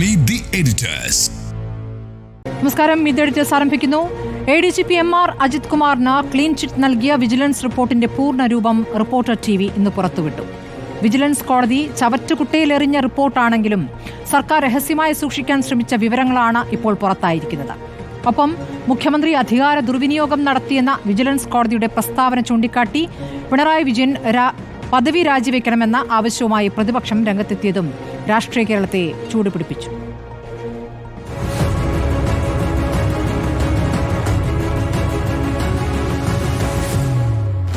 Meet the editors. നമസ്കാരം. Meet the editors ആരംഭിക്കുന്നു. ADGP MR Ajith കുമാറിന് ക്ലീൻ ചിറ്റ് നൽകിയ വിജിലൻസ് റിപ്പോർട്ടിന്റെ പൂർണ്ണരൂപം റിപ്പോർട്ടർ TV ഇന്ന് പുറത്തുവിട്ടു. വിജിലൻസ് കോടതി ചവറ്റുകുട്ടയിലെറിഞ്ഞ റിപ്പോർട്ടാണെങ്കിലും സർക്കാർ രഹസ്യമായി സൂക്ഷിക്കാൻ ശ്രമിച്ച വിവരങ്ങളാണ് ഇപ്പോൾ പുറത്തായിരിക്കുന്നത്. ഒപ്പം മുഖ്യമന്ത്രി അധികാര ദുർവിനിയോഗം നടത്തിയെന്ന വിജിലൻസ് കോടതിയുടെ പ്രസ്താവന ചൂണ്ടിക്കാട്ടി പിണറായി വിജയൻ പദവി രാജിവെക്കണമെന്ന ആവശ്യവുമായി പ്രതിപക്ഷം രംഗത്തെത്തിയതും രാഷ്ട്രീയ കേരളത്തെ ചൂടുപിടിപ്പിച്ചു.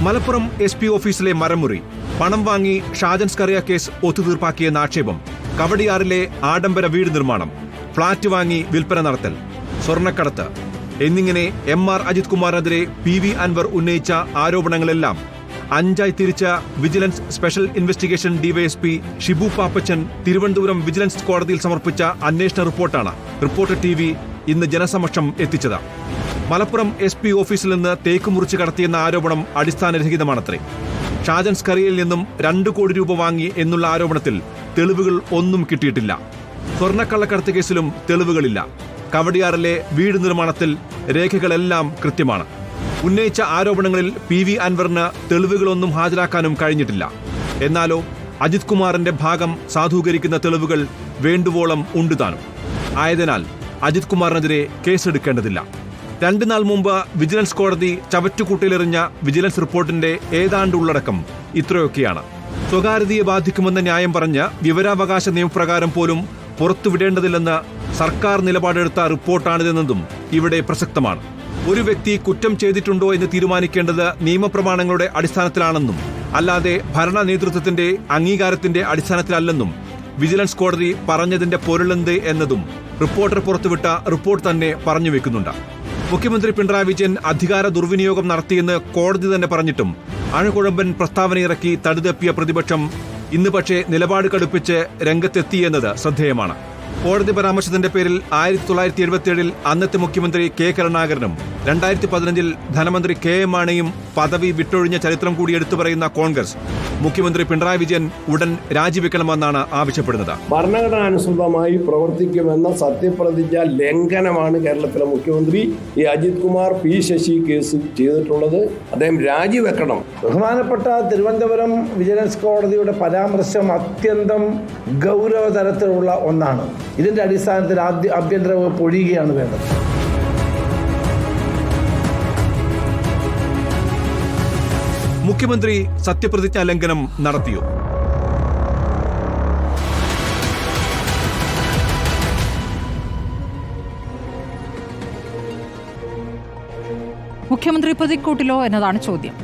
മലപ്പുറം SP ഓഫീസിലെ മരമുറി, പണം വാങ്ങി ഷാജൻ സ്കറിയ കേസ് ഒത്തുതീർപ്പാക്കിയെന്ന ആക്ഷേപം, കവടിയാറിലെ ആഡംബര വീട് നിർമ്മാണം, ഫ്ളാറ്റ് വാങ്ങി വിൽപ്പന നടത്തൽ, സ്വർണ്ണക്കടത്ത് എന്നിങ്ങനെ MR അജിത് കുമാറിനെതിരെ PV അൻവർ ഉന്നയിച്ച ആരോപണങ്ങളെല്ലാം അഞ്ചായി തിരിച്ച vigilance special investigation DYSP Shibu Pappachan Thiruvananthapuram vigilance കോടതിയിൽ സമർപ്പിച്ച അന്വേഷണ റിപ്പോർട്ടാണ് റിപ്പോർട്ടർ TV ഇന്ന് ജനസമക്ഷം എത്തിച്ചത്. മലപ്പുറം SP ഓഫീസിൽ നിന്ന് തേക്ക് മുറിച്ച് കടത്തിയെന്ന ആരോപണം അടിസ്ഥാനരഹിതമാണത്രേ. ഷാജൻ സ്കറിയയിൽ നിന്നും 2 കോടി രൂപ വാങ്ങി എന്നുള്ള ആരോപണത്തിൽ തെളിവുകൾ ഒന്നും കിട്ടിയിട്ടില്ല. സ്വർണ്ണക്കള്ളക്കടത്ത് കേസിലും തെളിവുകളില്ല. കവടിയാറിലെ വീട് നിർമ്മാണത്തിൽ രേഖകളെല്ലാം കൃത്യമാണ്. ഉന്നയിച്ച ആരോപണങ്ങളിൽ PV അൻവറിന് തെളിവുകളൊന്നും ഹാജരാക്കാനും കഴിഞ്ഞിട്ടില്ല. എന്നാലോ അജിത് കുമാറിന്റെ ഭാഗം സാധൂകരിക്കുന്ന തെളിവുകൾ വേണ്ടുവോളം ഉണ്ട് താനും. ആയതിനാൽ അജിത് കുമാറിനെതിരെ കേസെടുക്കേണ്ടതില്ല. 2 നാൾ മുമ്പ് വിജിലൻസ് കോടതി ചവറ്റുകൂട്ടിലെറിഞ്ഞ വിജിലൻസ് റിപ്പോർട്ടിന്റെ ഏതാണ്ട് ഉള്ളടക്കം ഇത്രയൊക്കെയാണ്. സ്വകാര്യതയെ ബാധിക്കുമെന്ന ന്യായം പറഞ്ഞ് വിവരാവകാശ നിയമപ്രകാരം പോലും പുറത്തുവിടേണ്ടതില്ലെന്ന് സർക്കാർ നിലപാടെടുത്ത റിപ്പോർട്ടാണിതെന്നതും ഇവിടെ പ്രസക്തമാണ്. ഒരു വ്യക്തി കുറ്റം ചെയ്തിട്ടുണ്ടോ എന്ന് തീരുമാനിക്കേണ്ടത് നിയമപ്രമാണങ്ങളുടെ അടിസ്ഥാനത്തിലാണെന്നും അല്ലാതെ ഭരണ നേതൃത്വത്തിന്റെ അംഗീകാരത്തിന്റെ അടിസ്ഥാനത്തിലല്ലെന്നും വിജിലൻസ് കോടതി പറഞ്ഞതിന്റെ പൊരുളെന്ത് എന്നതും റിപ്പോർട്ടർ പുറത്തുവിട്ട റിപ്പോർട്ട് തന്നെ പറഞ്ഞു വെക്കുന്നുണ്ട്. മുഖ്യമന്ത്രി പിണറായി വിജയൻ അധികാര ദുർവിനിയോഗം നടത്തിയെന്ന് കോടതി തന്നെ പറഞ്ഞിട്ടും അഴകുഴമ്പൻ പ്രസ്താവനയിറക്കി തടിതപ്പിയ പ്രതിപക്ഷം ഇന്ന് പക്ഷേ നിലപാട് കടുപ്പിച്ച് രംഗത്തെത്തിയെന്നത് ശ്രദ്ധേയമാണ്. കോടതി പരാമർശത്തിന്റെ പേരിൽ 1977 അന്നത്തെ മുഖ്യമന്ത്രി K. കരുണാകരനും 2015 ധനമന്ത്രി KM മാണിയും പദവി വിട്ടൊഴിഞ്ഞ ചരിത്രം കൂടി എടുത്തു പറയുന്ന കോൺഗ്രസ് മുഖ്യമന്ത്രി പിണറായി വിജയൻ ഉടൻ രാജിവെക്കണമെന്നാണ് ആവശ്യപ്പെടുന്നത്. ഭരണഘടനാനുസൃതമായി പ്രവർത്തിക്കുമെന്ന സത്യപ്രതിജ്ഞ ലംഘനമാണ് കേരളത്തിലെ മുഖ്യമന്ത്രി അജിത് കുമാർ P. ശശി കേസ് ചെയ്തിട്ടുള്ളത്. അദ്ദേഹം രാജിവെക്കണം. ബഹുമാനപ്പെട്ട തിരുവനന്തപുരം വിജിലൻസ് കോടതിയുടെ പരാമർശം അത്യന്തം ഗൗരവതരത്തിലുള്ള ഒന്നാണ്. ഇതിന്റെ അടിസ്ഥാനത്തിൽ ആഭ്യന്തര വകുപ്പ് ഒഴിയുകയാണ് വേണ്ടത്. മുഖ്യമന്ത്രി സത്യപ്രതിജ്ഞാ ലംഘനം നടത്തിയോ? മുഖ്യമന്ത്രി പ്രതിക്കൂട്ടിലോ എന്നതാണ് ചോദ്യം.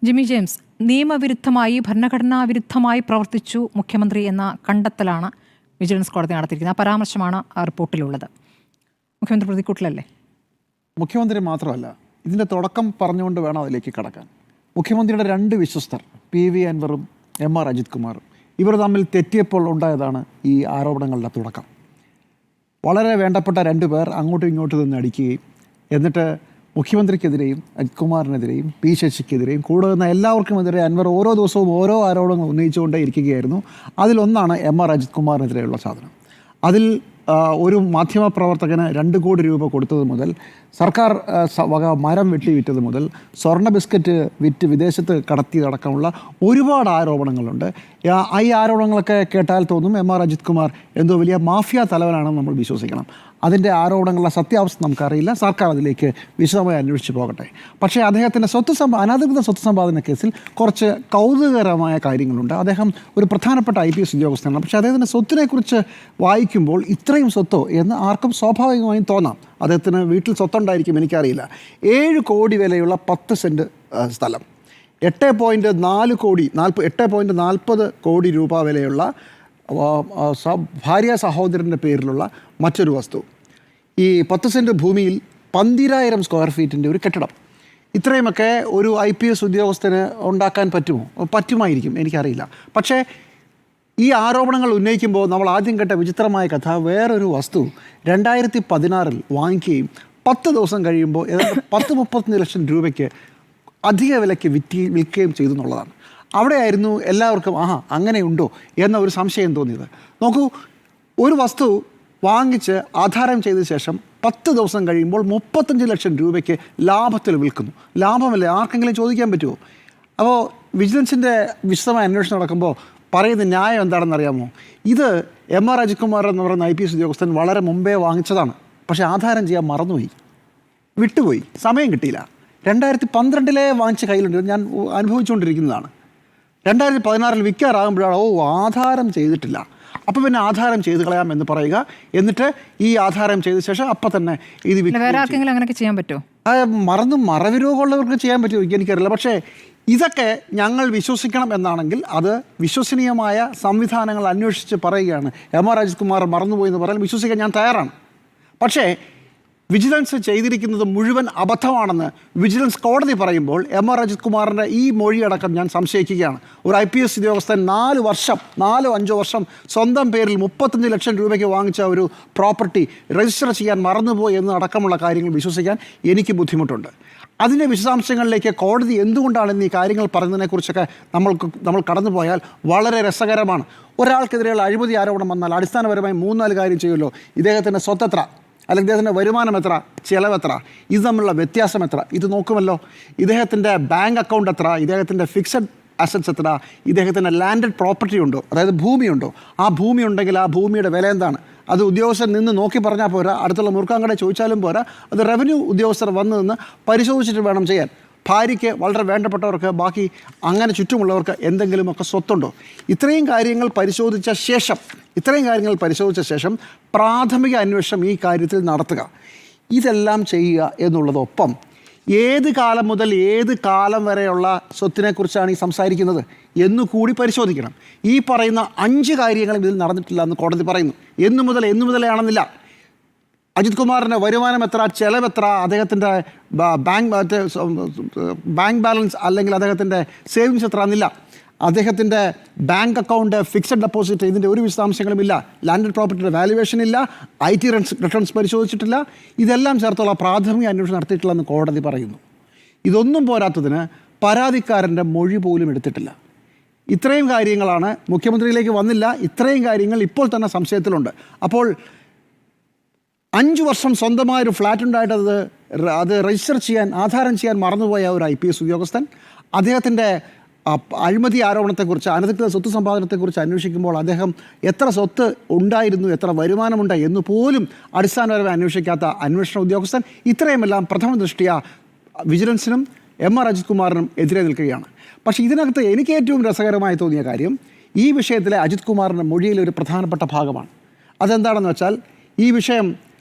ജിമ്മി ജെയിംസ്, നിയമവിരുദ്ധമായി ഭരണഘടനാ വിരുദ്ധമായി പ്രവർത്തിച്ചു മുഖ്യമന്ത്രി എന്ന കണ്ടെത്തലാണ് വിജിലൻസ് കോടതി നടത്തിയിരിക്കുന്നത്. ആ പരാമർശമാണ് ആ റിപ്പോർട്ടിലുള്ളത്. മുഖ്യമന്ത്രി പ്രതിക്കൂട്ടിലല്ലേ? മുഖ്യമന്ത്രി മാത്രമല്ല, ഇതിൻ്റെ തുടക്കം പറഞ്ഞുകൊണ്ട് വേണം അതിലേക്ക് കടക്കാൻ. മുഖ്യമന്ത്രിയുടെ 2 വിശ്വസ്തർ PV അൻവറും MR അജിത് കുമാറും ഇവർ തമ്മിൽ തെറ്റിയപ്പോൾ ഉണ്ടായതാണ് ഈ ആരോപണങ്ങളുടെ തുടക്കം. വളരെ വേണ്ടപ്പെട്ട 2 പേർ അങ്ങോട്ടും ഇങ്ങോട്ടും നിന്ന് അടിക്കുകയും എന്നിട്ട് മുഖ്യമന്ത്രിക്കെതിരെയും അജിത് കുമാറിനെതിരെയും P. ശശിക്കെതിരെയും കൂടെ നിന്ന് എല്ലാവർക്കുമെതിരെ അൻവർ ഓരോ ദിവസവും ഓരോ ആരോപണങ്ങൾ ഉന്നയിച്ചുകൊണ്ടേ ഇരിക്കുകയായിരുന്നു. അതിലൊന്നാണ് MR അജിത് കുമാറിനെതിരെയുള്ള സാധനം. അതിൽ ഒരു മാധ്യമപ്രവർത്തകന് 2 കോടി രൂപ കൊടുത്തത് മുതൽ, സർക്കാർ വക മരം വിറ്റത് മുതൽ, സ്വർണ്ണ ബിസ്ക്കറ്റ് വിറ്റ് വിദേശത്ത് കടത്തിയതടക്കമുള്ള ഒരുപാട് ആരോപണങ്ങളുണ്ട്. ഈ ആരോപണങ്ങളൊക്കെ കേട്ടാൽ തോന്നും MR അജിത് കുമാർ എന്തോ വലിയ മാഫിയ തലവനാണെന്ന് നമ്മൾ വിശ്വസിക്കണം. അതിൻ്റെ ആരോപണങ്ങളുടെ സത്യാവസ്ഥ നമുക്കറിയില്ല. സർക്കാർ അതിലേക്ക് വിശദമായി അന്വേഷിച്ച് പോകട്ടെ. പക്ഷേ അദ്ദേഹത്തിൻ്റെ അനധികൃത സ്വത്ത് സമ്പാദന കേസിൽ കുറച്ച് കൗതുകകരമായ കാര്യങ്ങളുണ്ട്. അദ്ദേഹം ഒരു പ്രധാനപ്പെട്ട IPS ഉദ്യോഗസ്ഥനാണ്. പക്ഷേ അദ്ദേഹത്തിൻ്റെ സ്വത്തിനെക്കുറിച്ച് വായിക്കുമ്പോൾ ഇത്രയും സ്വത്തോ എന്ന് ആർക്കും സ്വാഭാവികമായും തോന്നാം. അദ്ദേഹത്തിന് വീട്ടിൽ സ്വത്തുണ്ടായിരിക്കും, എനിക്കറിയില്ല. 7 കോടി വിലയുള്ള 10 സെൻറ്റ് സ്ഥലം, 8.40 കോടി രൂപ വിലയുള്ള ഭാര്യ സഹോദരൻ്റെ പേരിലുള്ള മറ്റൊരു വസ്തു, ഈ 10 സെൻറ്റ് ഭൂമിയിൽ 12,000 സ്ക്വയർ ഫീറ്റിൻ്റെ ഒരു കെട്ടിടം. ഇത്രയുമൊക്കെ ഒരു IPS ഉദ്യോഗസ്ഥന് ഉണ്ടാക്കാൻ പറ്റുമോ? പറ്റുമായിരിക്കും, എനിക്കറിയില്ല. പക്ഷേ ഈ ആരോപണങ്ങൾ ഉന്നയിക്കുമ്പോൾ നമ്മൾ ആദ്യം കേട്ട വിചിത്രമായ കഥ, വേറൊരു വസ്തു 2016 വാങ്ങിക്കുകയും 10 ദിവസം കഴിയുമ്പോൾ ഏതാണ്ട് 30-35 ലക്ഷം രൂപയ്ക്ക് അധിക വിലയ്ക്ക് വിൽക്കുകയും ചെയ്തു എന്നുള്ളതാണ്. അവിടെയായിരുന്നു എല്ലാവർക്കും അങ്ങനെയുണ്ടോ എന്ന ഒരു സംശയം തോന്നിയത്. നോക്കൂ, ഒരു വസ്തു വാങ്ങിച്ച് ആധാരം ചെയ്ത ശേഷം 10 ദിവസം കഴിയുമ്പോൾ 35 ലക്ഷം രൂപയ്ക്ക് ലാഭത്തിൽ വിൽക്കുന്നു. ലാഭമല്ലേ, ആർക്കെങ്കിലും ചോദിക്കാൻ പറ്റുമോ? അപ്പോൾ വിജിലൻസിൻ്റെ വിശദമായ അന്വേഷണം നടക്കുമ്പോൾ പറയുന്ന ന്യായം എന്താണെന്ന് അറിയാമോ? ഇത് MR അജിത് കുമാർ എന്ന് പറയുന്ന IPS ഉദ്യോഗസ്ഥൻ വളരെ മുമ്പേ വാങ്ങിച്ചതാണ്. പക്ഷേ ആധാരം ചെയ്യാൻ മറന്നുപോയി, വിട്ടുപോയി, സമയം കിട്ടിയില്ല. 2012 വാങ്ങിച്ച കയ്യിലുണ്ട്, ഞാൻ അനുഭവിച്ചുകൊണ്ടിരിക്കുന്നതാണ്. 2016 വിൽക്കാറാകുമ്പോഴാണ് ആധാരം ചെയ്തിട്ടില്ല, അപ്പോൾ പിന്നെ ആധാരം ചെയ്ത് കളയാം എന്ന് പറയുക. എന്നിട്ട് ഈ ആധാരം ചെയ്ത ശേഷം അപ്പം തന്നെ ഇത് വേറെ ആർക്കെങ്കിലും അങ്ങനെയൊക്കെ ചെയ്യാൻ പറ്റുമോ? മറവിരോഗമുള്ളവർക്ക് ചെയ്യാൻ പറ്റുമോ എനിക്കറിയില്ല. പക്ഷേ ഇതൊക്കെ ഞങ്ങൾ വിശ്വസിക്കണം എന്നാണെങ്കിൽ അത് വിശ്വസനീയമായ സംവിധാനങ്ങൾ അന്വേഷിച്ച് പറയുകയാണ്. MR അജിത് കുമാർ മറന്നുപോയി എന്ന് പറയാൻ വിശ്വസിക്കാൻ ഞാൻ തയ്യാറാണ്. പക്ഷേ വിജിലൻസ് ചെയ്തിരിക്കുന്നത് മുഴുവൻ അബദ്ധമാണെന്ന് വിജിലൻസ് കോടതി പറയുമ്പോൾ MR അജിത് കുമാറിൻ്റെ ഈ മൊഴിയടക്കം ഞാൻ സംശയിക്കുകയാണ്. ഒരു IPS ഉദ്യോഗസ്ഥൻ 4-5 വർഷം സ്വന്തം പേരിൽ 35 ലക്ഷം രൂപയ്ക്ക് വാങ്ങിച്ച ഒരു പ്രോപ്പർട്ടി രജിസ്റ്റർ ചെയ്യാൻ മറന്നുപോയി എന്നടക്കമുള്ള കാര്യങ്ങൾ വിശ്വസിക്കാൻ എനിക്ക് ബുദ്ധിമുട്ടുണ്ട്. അതിൻ്റെ വിശദാംശങ്ങളിലേക്ക് കോടതി എന്തുകൊണ്ടാണ് ഇന്ന് ഈ കാര്യങ്ങൾ പറയുന്നതിനെക്കുറിച്ചൊക്കെ നമ്മൾ കടന്നു പോയാൽ വളരെ രസകരമാണ്. ഒരാൾക്കെതിരെയുള്ള അഴിമതി ആരോപണം വന്നാൽ അടിസ്ഥാനപരമായി 3-4 കാര്യം ചെയ്യുമല്ലോ. ഇദ്ദേഹത്തിൻ്റെ സ്വത്തെത്ര, അല്ലെങ്കിൽ ഇദ്ദേഹത്തിൻ്റെ വരുമാനം എത്ര, ചിലവെത്ര, ഇത് തമ്മിലുള്ള വ്യത്യാസം എത്ര, ഇത് നോക്കുമല്ലോ. ഇദ്ദേഹത്തിൻ്റെ ബാങ്ക് അക്കൗണ്ട് എത്ര, ഇദ്ദേഹത്തിൻ്റെ ഫിക്സഡ് അസറ്റ്സ് എത്ര, ഇദ്ദേഹത്തിൻ്റെ ലാൻഡഡ് പ്രോപ്പർട്ടി ഉണ്ടോ, അതായത് ഭൂമിയുണ്ടോ, ആ ഭൂമി ഉണ്ടെങ്കിൽ ആ ഭൂമിയുടെ വില എന്താണ്, അത് ഉദ്യോഗസ്ഥൻ നിന്ന് നോക്കി പറഞ്ഞാൽ പോരാ, അടുത്തുള്ള മുറുക്കാങ്കട ചോദിച്ചാലും പോരാ, അത് റവന്യൂ ഉദ്യോഗസ്ഥർ വന്ന് നിന്ന് പരിശോധിച്ചിട്ട് വേണം ചെയ്യാൻ. ഭാര്യയ്ക്ക് വളരെ വേണ്ടപ്പെട്ടവർക്ക് ബാക്കി അങ്ങനെ ചുറ്റുമുള്ളവർക്ക് എന്തെങ്കിലുമൊക്കെ സ്വത്തുണ്ടോ, ഇത്രയും കാര്യങ്ങൾ പരിശോധിച്ച ശേഷം പ്രാഥമിക അന്വേഷണം ഈ കാര്യത്തിൽ നടത്തുക. ഇതെല്ലാം ചെയ്യുക എന്നുള്ളതൊപ്പം ഏത് കാലം മുതൽ ഏത് കാലം വരെയുള്ള സ്വത്തിനെക്കുറിച്ചാണ് ഈ സംസാരിക്കുന്നത് എന്നുകൂടി പരിശോധിക്കണം. ഈ പറയുന്ന 5 കാര്യങ്ങളും ഇതിൽ നടന്നിട്ടില്ല എന്ന് കോടതി പറയുന്നു. എന്നു മുതലാണെന്നില്ല. അജിത് കുമാറിൻ്റെ വരുമാനം എത്ര, ചെലവെത്ര, അദ്ദേഹത്തിൻ്റെ ബാങ്ക് ബാലൻസ് അല്ലെങ്കിൽ അദ്ദേഹത്തിൻ്റെ സേവിങ്സ് എത്ര എന്നില്ല, അദ്ദേഹത്തിൻ്റെ ബാങ്ക് അക്കൗണ്ട്, ഫിക്സഡ് ഡെപ്പോസിറ്റ്, ഇതിൻ്റെ ഒരു വിശദാംശങ്ങളും ഇല്ല, ലാൻഡഡ് പ്രോപ്പർട്ടിയുടെ വാല്യുവേഷൻ ഇല്ല, IT റിട്ടേൺസ് പരിശോധിച്ചിട്ടില്ല. ഇതെല്ലാം ചേർത്തുള്ള പ്രാഥമിക അന്വേഷണം നടത്തിയിട്ടില്ലെന്ന് കോടതി പറയുന്നു. ഇതൊന്നും പോരാത്തതിന് പരാതിക്കാരൻ്റെ മൊഴി പോലും എടുത്തിട്ടില്ല. ഇത്രയും കാര്യങ്ങളാണ് മുഖ്യമന്ത്രിയിലേക്ക് വന്നില്ല. ഇത്രയും കാര്യങ്ങൾ ഇപ്പോൾ തന്നെ സംശയത്തിലുണ്ട്. അപ്പോൾ 5 വർഷം സ്വന്തമായൊരു ഫ്ലാറ്റ് ഉണ്ടായിട്ട് അത് രജിസ്റ്റർ ചെയ്യാൻ, ആധാരം ചെയ്യാൻ മറന്നുപോയ ഒരു IPS ഉദ്യോഗസ്ഥൻ, അദ്ദേഹത്തിൻ്റെ അഴിമതി ആരോപണത്തെക്കുറിച്ച്, അനധികൃത സ്വത്ത് സമ്പാദനത്തെക്കുറിച്ച് അന്വേഷിക്കുമ്പോൾ അദ്ദേഹം എത്ര സ്വത്ത് ഉണ്ടായിരുന്നു, എത്ര വരുമാനമുണ്ടായി എന്ന് പോലും അടിസ്ഥാനപരമായി അന്വേഷിക്കാത്ത അന്വേഷണ ഉദ്യോഗസ്ഥൻ, ഇത്രയുമെല്ലാം പ്രഥമ ദൃഷ്ടിയ വിജിലൻസിനും MR അജിത് കുമാറിനും എതിരെ നിൽക്കുകയാണ്. പക്ഷേ ഇതിനകത്ത് എനിക്ക് ഏറ്റവും രസകരമായി തോന്നിയ കാര്യം ഈ വിഷയത്തിലെ അജിത് കുമാറിൻ്റെ മൊഴിയിലെ ഒരു പ്രധാനപ്പെട്ട ഭാഗമാണ്. അതെന്താണെന്ന് വെച്ചാൽ, ഈ വിഷയം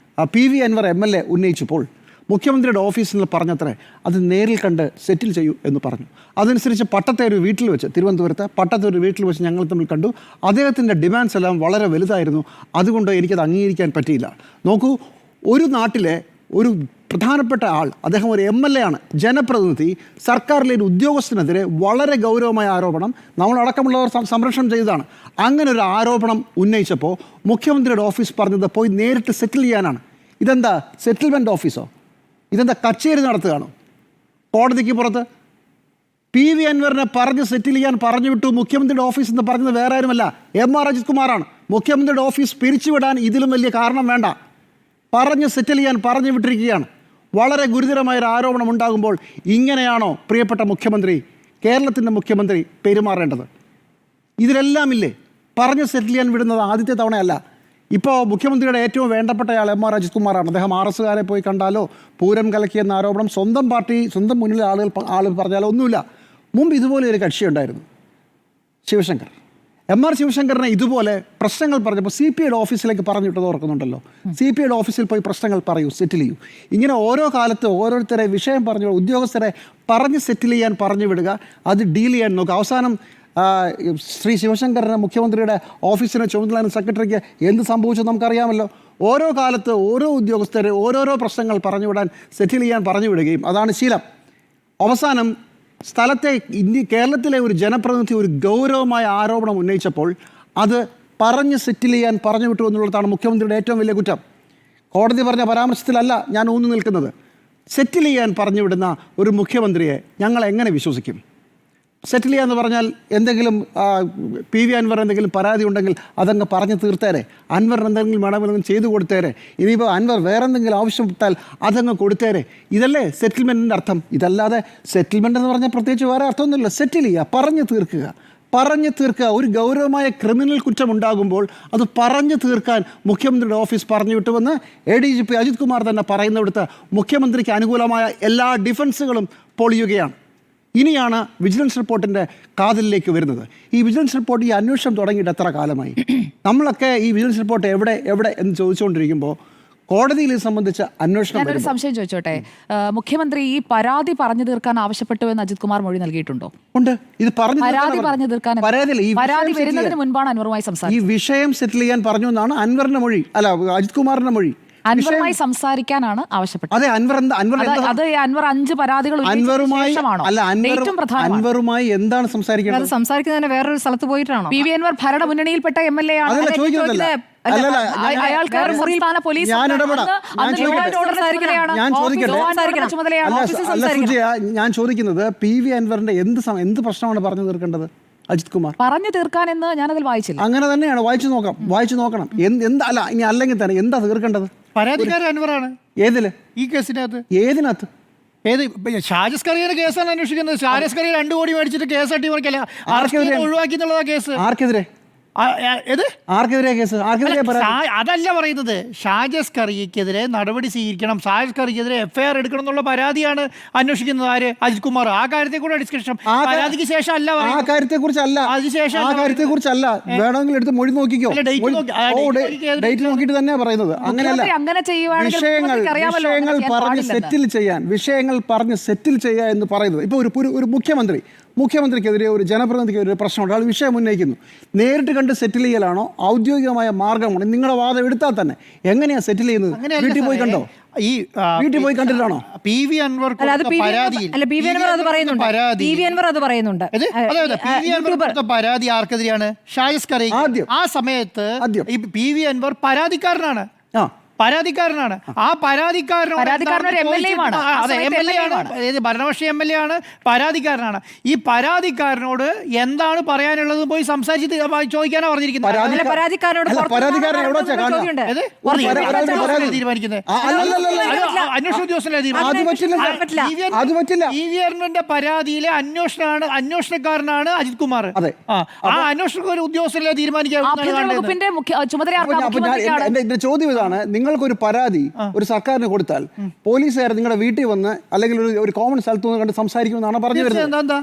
PV അൻവർ MLA ഉന്നയിച്ചപ്പോൾ മുഖ്യമന്ത്രിയുടെ ഓഫീസിൽ നിന്ന് പറഞ്ഞത്രേ അത് നേരിൽ കണ്ട് സെറ്റിൽ ചെയ്യൂ എന്ന് പറഞ്ഞു. അതനുസരിച്ച് പട്ടത്തെ ഒരു വീട്ടിൽ വെച്ച്, തിരുവനന്തപുരത്ത് പട്ടത്തെ ഒരു വീട്ടിൽ വെച്ച് ഞങ്ങൾ തമ്മിൽ കണ്ടു. അദ്ദേഹത്തിൻ്റെ ഡിമാൻഡ്സ് എല്ലാം വളരെ വലുതായിരുന്നു. അതുകൊണ്ട് എനിക്കത് അംഗീകരിക്കാൻ പറ്റിയില്ല. നോക്കൂ, ഒരു നാട്ടിലെ ഒരു പ്രധാനപ്പെട്ട ആൾ, അദ്ദേഹം ഒരു MLA ആണ്, ജനപ്രതിനിധി, സർക്കാരിലെ ഒരു ഉദ്യോഗസ്ഥനെതിരെ വളരെ ഗൗരവമായ ആരോപണം നമ്മളടക്കമുള്ളവർ സംരക്ഷണം ചെയ്തതാണ്. അങ്ങനെ ഒരു ആരോപണം ഉന്നയിച്ചപ്പോൾ മുഖ്യമന്ത്രിയുടെ ഓഫീസ് പറഞ്ഞത് പോയി നേരിട്ട് സെറ്റിൽ ചെയ്യാനാണ്. ഇതെന്താ സെറ്റിൽമെൻറ്റ് ഓഫീസോ? ഇതെന്താ കച്ചേരി നടത്തുകയാണോ? കോടതിക്ക് പുറത്ത് PV അൻവറിനെ പറഞ്ഞ് സെറ്റിൽ ചെയ്യാൻ പറഞ്ഞു വിട്ടു മുഖ്യമന്ത്രിയുടെ ഓഫീസ് എന്ന് പറഞ്ഞത് വേറെ ആരുമല്ല, MR അജിത് കുമാറാണ്. മുഖ്യമന്ത്രിയുടെ ഓഫീസ് പിരിച്ചുവിടാൻ ഇതിലും വലിയ കാരണം വേണ്ട. പറഞ്ഞ് സെറ്റിൽ ചെയ്യാൻ പറഞ്ഞു വിട്ടിരിക്കുകയാണ്. വളരെ ഗുരുതരമായൊരു ആരോപണം ഉണ്ടാകുമ്പോൾ ഇങ്ങനെയാണോ പ്രിയപ്പെട്ട മുഖ്യമന്ത്രി, കേരളത്തിൻ്റെ മുഖ്യമന്ത്രി പെരുമാറേണ്ടത്? ഇതിലെല്ലാം ഇല്ലേ? പറഞ്ഞ് സെറ്റിൽ ചെയ്യാൻ വിടുന്നത് ആദ്യത്തെ തവണയല്ല. ഇപ്പോൾ മുഖ്യമന്ത്രിയുടെ ഏറ്റവും വേണ്ടപ്പെട്ടയാൾ MR അജിത് കുമാറാണ്. അദ്ദേഹം RSകാരെ പോയി കണ്ടാലോ, പൂരം കലക്കിയെന്ന ആരോപണം സ്വന്തം പാർട്ടി, സ്വന്തം മുന്നിലെ ആളുകൾ പറഞ്ഞാലോ ഒന്നുമില്ല. മുമ്പ് ഇതുപോലെ ഒരു കക്ഷിയുണ്ടായിരുന്നു, ശിവശങ്കർ. MR ശിവശങ്കറിനെ ഇതുപോലെ പ്രശ്നങ്ങൾ പറഞ്ഞപ്പോൾ CPIയുടെ ഓഫീസിലേക്ക് പറഞ്ഞു വിട്ടത് ഓർക്കുന്നുണ്ടല്ലോ. CPIയുടെ ഓഫീസിൽ പോയി പ്രശ്നങ്ങൾ പറയൂ, സെറ്റിൽ ചെയ്യൂ. ഇങ്ങനെ ഓരോ കാലത്ത് ഓരോരുത്തരെ വിഷയം പറഞ്ഞു, ഉദ്യോഗസ്ഥരെ പറഞ്ഞ് സെറ്റിൽ ചെയ്യാൻ പറഞ്ഞു വിടുക, അത് ഡീൽ ചെയ്യാൻ നോക്കുക. അവസാനം ശ്രീ ശിവശങ്കറിന് മുഖ്യമന്ത്രിയുടെ ഓഫീസിനെ ചുമതല സെക്രട്ടറിക്ക് എന്ത് സംഭവിച്ചത് നമുക്കറിയാമല്ലോ. ഓരോ കാലത്ത് ഓരോ ഉദ്യോഗസ്ഥരെ ഓരോരോ പ്രശ്നങ്ങൾ പറഞ്ഞു വിടാൻ, സെറ്റിൽ ചെയ്യാൻ പറഞ്ഞു വിടുകയും അതാണ് ശീലം. അവസാനം സ്ഥലത്തെ കേരളത്തിലെ ഒരു ജനപ്രതിനിധി ഒരു ഗൗരവമായ ആരോപണം ഉന്നയിച്ചപ്പോൾ അത് പറഞ്ഞ് സെറ്റിൽ ചെയ്യാൻ പറഞ്ഞു വിട്ടു എന്നുള്ളതാണ് മുഖ്യമന്ത്രിയുടെ ഏറ്റവും വലിയ കുറ്റം. കോടതി പറഞ്ഞ പരാമർശത്തിലല്ല ഞാൻ ഊന്നി നിൽക്കുന്നത്. സെറ്റിൽ ചെയ്യാൻ പറഞ്ഞു വിടുന്ന ഒരു മുഖ്യമന്ത്രിയെ ഞങ്ങൾ എങ്ങനെ വിശ്വസിക്കും? സെറ്റിൽ ചെയ്യാന്ന് പറഞ്ഞാൽ എന്തെങ്കിലും PV അൻവർ എന്തെങ്കിലും പരാതി ഉണ്ടെങ്കിൽ അതങ്ങ് പറഞ്ഞു തീർത്തേരെ. അൻവറിന് എന്തെങ്കിലും വേണമെങ്കിലും ചെയ്തു കൊടുത്തേരെ. ഇനിയിപ്പോൾ അൻവർ വേറെ എന്തെങ്കിലും ആവശ്യപ്പെട്ടാൽ അതങ്ങ് കൊടുത്തേരെ. ഇതല്ലേ സെറ്റിൽമെൻറ്റിൻ്റെ അർത്ഥം? ഇതല്ലാതെ സെറ്റിൽമെൻ്റ് എന്ന് പറഞ്ഞാൽ പ്രത്യേകിച്ച് വേറെ അർത്ഥമൊന്നുമില്ല. സെറ്റിൽ ചെയ്യുക, പറഞ്ഞു തീർക്കുക. ഒരു ഗൗരവമായ ക്രിമിനൽ കുറ്റമുണ്ടാകുമ്പോൾ അത് പറഞ്ഞു തീർക്കാൻ മുഖ്യമന്ത്രിയുടെ ഓഫീസ് പറഞ്ഞു വിട്ടുവെന്ന് ADGP അജിത് കുമാർ തന്നെ പറയുന്നിടത്ത് മുഖ്യമന്ത്രിക്ക് അനുകൂലമായ എല്ലാ ഡിഫൻസുകളും പൊളിയുകയാണ്. ഇനിയാണ് വിജിലൻസ് റിപ്പോർട്ടിൻ്റെ കാതിലേക്ക് വരുന്നത്. ഈ വിജിലൻസ് റിപ്പോർട്ട്, ഈ അന്വേഷണം തുടങ്ങിയിട്ട് എത്ര കാലമായി? നമ്മളൊക്കെ ഈ വിജിലൻസ് റിപ്പോർട്ട് എവിടെ എന്ന് ചോദിച്ചുകൊണ്ടിരിക്കുമ്പോൾ കോടതിയിൽ ഇത് സംബന്ധിച്ച അന്വേഷണം ഞാനൊരു സംശയം ചോദിച്ചോട്ടെ, മുഖ്യമന്ത്രി ഈ പരാതി പറഞ്ഞു തീർക്കാൻ ആവശ്യപ്പെട്ടു എന്ന് അജിത് കുമാർ മൊഴി നൽകിയിട്ടുണ്ടോ? ഉണ്ട്. ഇത് പരാതി പറഞ്ഞു തീർക്കാൻ പരാതി വരുന്നതിന് മുൻപാണ് അൻവറുമായി സംസാരിച്ചത്. ഈ വിഷയം സെറ്റിൽ ചെയ്യാൻ പറഞ്ഞു എന്നാണ് അൻവറിന്റെ മൊഴി, അല്ല അജിത് കുമാറിന്റെ മൊഴി. അൻവറുമായി സംസാരിക്കാനാണ് ആവശ്യപ്പെട്ടത്. അതെ, അൻവർ അൻവർ 5 പരാതികൾ അൻവറുമായി എന്താണ് സംസാരിക്കുന്നത്? സംസാരിക്കുന്നതിന് വേറൊരു സ്ഥലത്ത് പോയിട്ടാണോ? PV അൻവർ ഭരണമുന്നണിയിൽപ്പെട്ട MLA ആണ്. ഞാൻ ചോദിക്കുന്നത് PV അൻവറിന്റെ എന്ത് പ്രശ്നമാണ് പറഞ്ഞു തീർക്കേണ്ടത് അജിത് കുമാർ? പറഞ്ഞു തീർക്കാനെന്ന് ഞാനതിൽ വായിച്ചില്ല. അങ്ങനെ തന്നെയാണ്, വായിച്ചു നോക്കണം. അല്ല ഇനി അല്ലെങ്കിൽ തന്നെ എന്താ തീർക്കേണ്ടത്? പരാതിക്കാരൻ അൻവറാണ്. ഏതില്? ഈ കേസിനകത്ത്. ഏതിനകത്ത്? ഏത് ഷാജസ് കറിയുടെ കേസാണ് അന്വേഷിക്കുന്നത്. ഷാജസ് കറി 2 കോടി മേടിച്ചിട്ട് കേസ് അട്ടിമറിക്കല്ല, ഒഴിവാക്കി എന്നുള്ളതാ കേസ്. ആർക്കെതിരെ? ആർക്കെതിരെ കേസ്? അതല്ല പറയുന്നത്. ഷാജസ് കറിക്കെതിരെ നടപടി സ്വീകരിക്കണം, ഷാജസ് കറിക്കെതിരെ FIR എടുക്കണം എന്നുള്ള പരാതിയാണ് അന്വേഷിക്കുന്നത്. ആര്? അജിത് കുമാർ. ആ കാര്യത്തെ കൂടെ ഡിസ്കഷൻ പരാതിക്ക് ശേഷം അല്ല, ആ കാര്യത്തെ കുറിച്ചല്ല, വേണമെങ്കിൽ എടുത്ത് മൊഴി നോക്കിക്കോ. ഡേറ്റ് നോക്കിയിട്ട് തന്നെയാ പറയുന്നത്. അങ്ങനെയല്ല, വിഷയങ്ങൾ പറഞ്ഞ് സെറ്റിൽ ചെയ്യാൻ എന്ന് പറയുന്നത്. ഇപ്പൊ ഒരു മുഖ്യമന്ത്രിക്കെതിരെ ഒരു ജനപ്രതിനിധിക്കെതിരെ ഒരു പ്രശ്നമുണ്ട്, ആൾ വിഷയം ഉന്നയിക്കുന്നു. നേരിട്ട് കണ്ട് സെറ്റിൽ ചെയ്യലാണോ ഔദ്യോഗികമായ മാർഗമാണ്? നിങ്ങളുടെ വാദം എടുത്താൽ തന്നെ എങ്ങനെയാ സെറ്റിൽ ചെയ്യുന്നത്? വീട്ടിൽ പോയി കണ്ടോ? വീട്ടിൽ പോയി കണ്ടിട്ടാണോ? PV അൻവർ പരാതി ആർക്കെതിരെയാണ്? ഷാജസ് കറി. ആ സമയത്ത് PV അൻവർ പരാതിക്കാരനാണ്. ആ ഭരണപക്ഷ MLA ആണ്, പരാതിക്കാരനാണ്. ഈ പരാതിക്കാരനോട് എന്താണ് പറയാനുള്ളത് പോയി സംസാരിച്ച് ചോദിക്കാനാണ് പറഞ്ഞിരിക്കുന്നത്. അന്വേഷണ ഉദ്യോഗസ്ഥനെ തീരുമാനിക്കുന്നത്. പരാതിയിലെ അന്വേഷണക്കാരനാണ് അജിത് കുമാർ. ആ അന്വേഷണ ഉദ്യോഗസ്ഥനെ തീരുമാനിക്കാൻ. ചോദ്യം ഇതാണ്, നിങ്ങൾക്കൊരു പരാതി ഒരു സർക്കാരിന് കൊടുത്താൽ പോലീസുകാർ നിങ്ങളുടെ വീട്ടിൽ വന്ന് അല്ലെങ്കിൽ ഒരു കോമൺ സ്ഥലത്ത് നിന്ന് കണ്ട് സംസാരിക്കുമെന്നാണ് പറഞ്ഞു വരുന്നത്.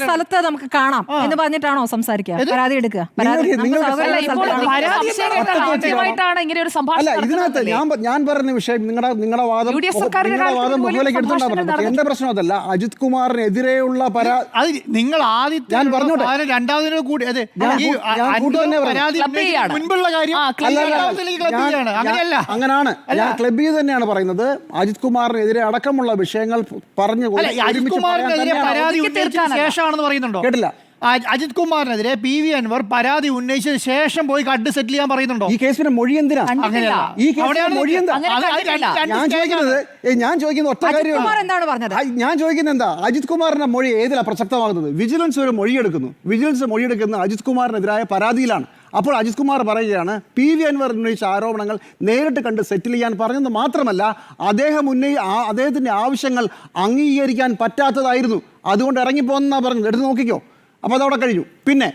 സ്ഥലത്ത് നമുക്ക് കാണാം എന്ന് പറഞ്ഞിട്ടാണോ സംസാരിക്കുക? പരാതി എടുക്കുക. ഇതിനകത്ത് ഞാൻ പറഞ്ഞ വിഷയം നിങ്ങളുടെ വാദം മുഖവിലേക്ക് എടുത്തോണ്ടാ പറഞ്ഞത്. എന്റെ പ്രശ്നം അതല്ല. അജിത് കുമാറിനെതിരെയുള്ള പരാതി നിങ്ങൾ ആദ്യത്തെ ഞാൻ പറഞ്ഞോട്ടെ, രണ്ടാമതിനോട് കൂടി അങ്ങനെയാണ് ഞാൻ ക്ലബ് ചെയ്ത് തന്നെയാണ് പറയുന്നത്. അജിത് കുമാറിനെതിരെ അടക്കമുള്ള വിഷയങ്ങൾ പറഞ്ഞു കേട്ടില്ല. അജിത് കുമാറിനെതിരെ PV അൻവർ പരാതി ഉന്നയിച്ചതിന് ശേഷം പോയി കണ്ട് സെറ്റിൽ ചെയ്യാൻ പറയുന്നുണ്ടോ? ഈ കേസിന്റെ മൊഴി എന്തിനാ? ഞാൻ ചോദിക്കുന്ന ഒറ്റ കാര്യമാണ്. ഞാൻ ചോദിക്കുന്നത് എന്താ, അജിത് കുമാറിന്റെ മൊഴി ഏതിലാ പ്രസക്തമാകുന്നത്? വിജിലൻസ് ഒരു മൊഴിയെടുക്കുന്ന അജിത് കുമാറിനെതിരായ പരാതിയിലാണ്. അപ്പോൾ അജിത് കുമാർ പറയുകയാണ് PV അൻവർ ഉന്നയിച്ച ആരോപണങ്ങൾ നേരിട്ട് കണ്ട് സെറ്റിൽ ചെയ്യാൻ പറഞ്ഞെന്ന് മാത്രമല്ല, അദ്ദേഹത്തിന്റെ ആവശ്യങ്ങൾ അംഗീകരിക്കാൻ പറ്റാത്തതായിരുന്നു, അതുകൊണ്ട് ഇറങ്ങിപ്പോന്നാ പറഞ്ഞത്. എടുത്ത് നോക്കിക്കോ. അപ്പോൾ അതവിടെ കഴിഞ്ഞു. പിന്നെ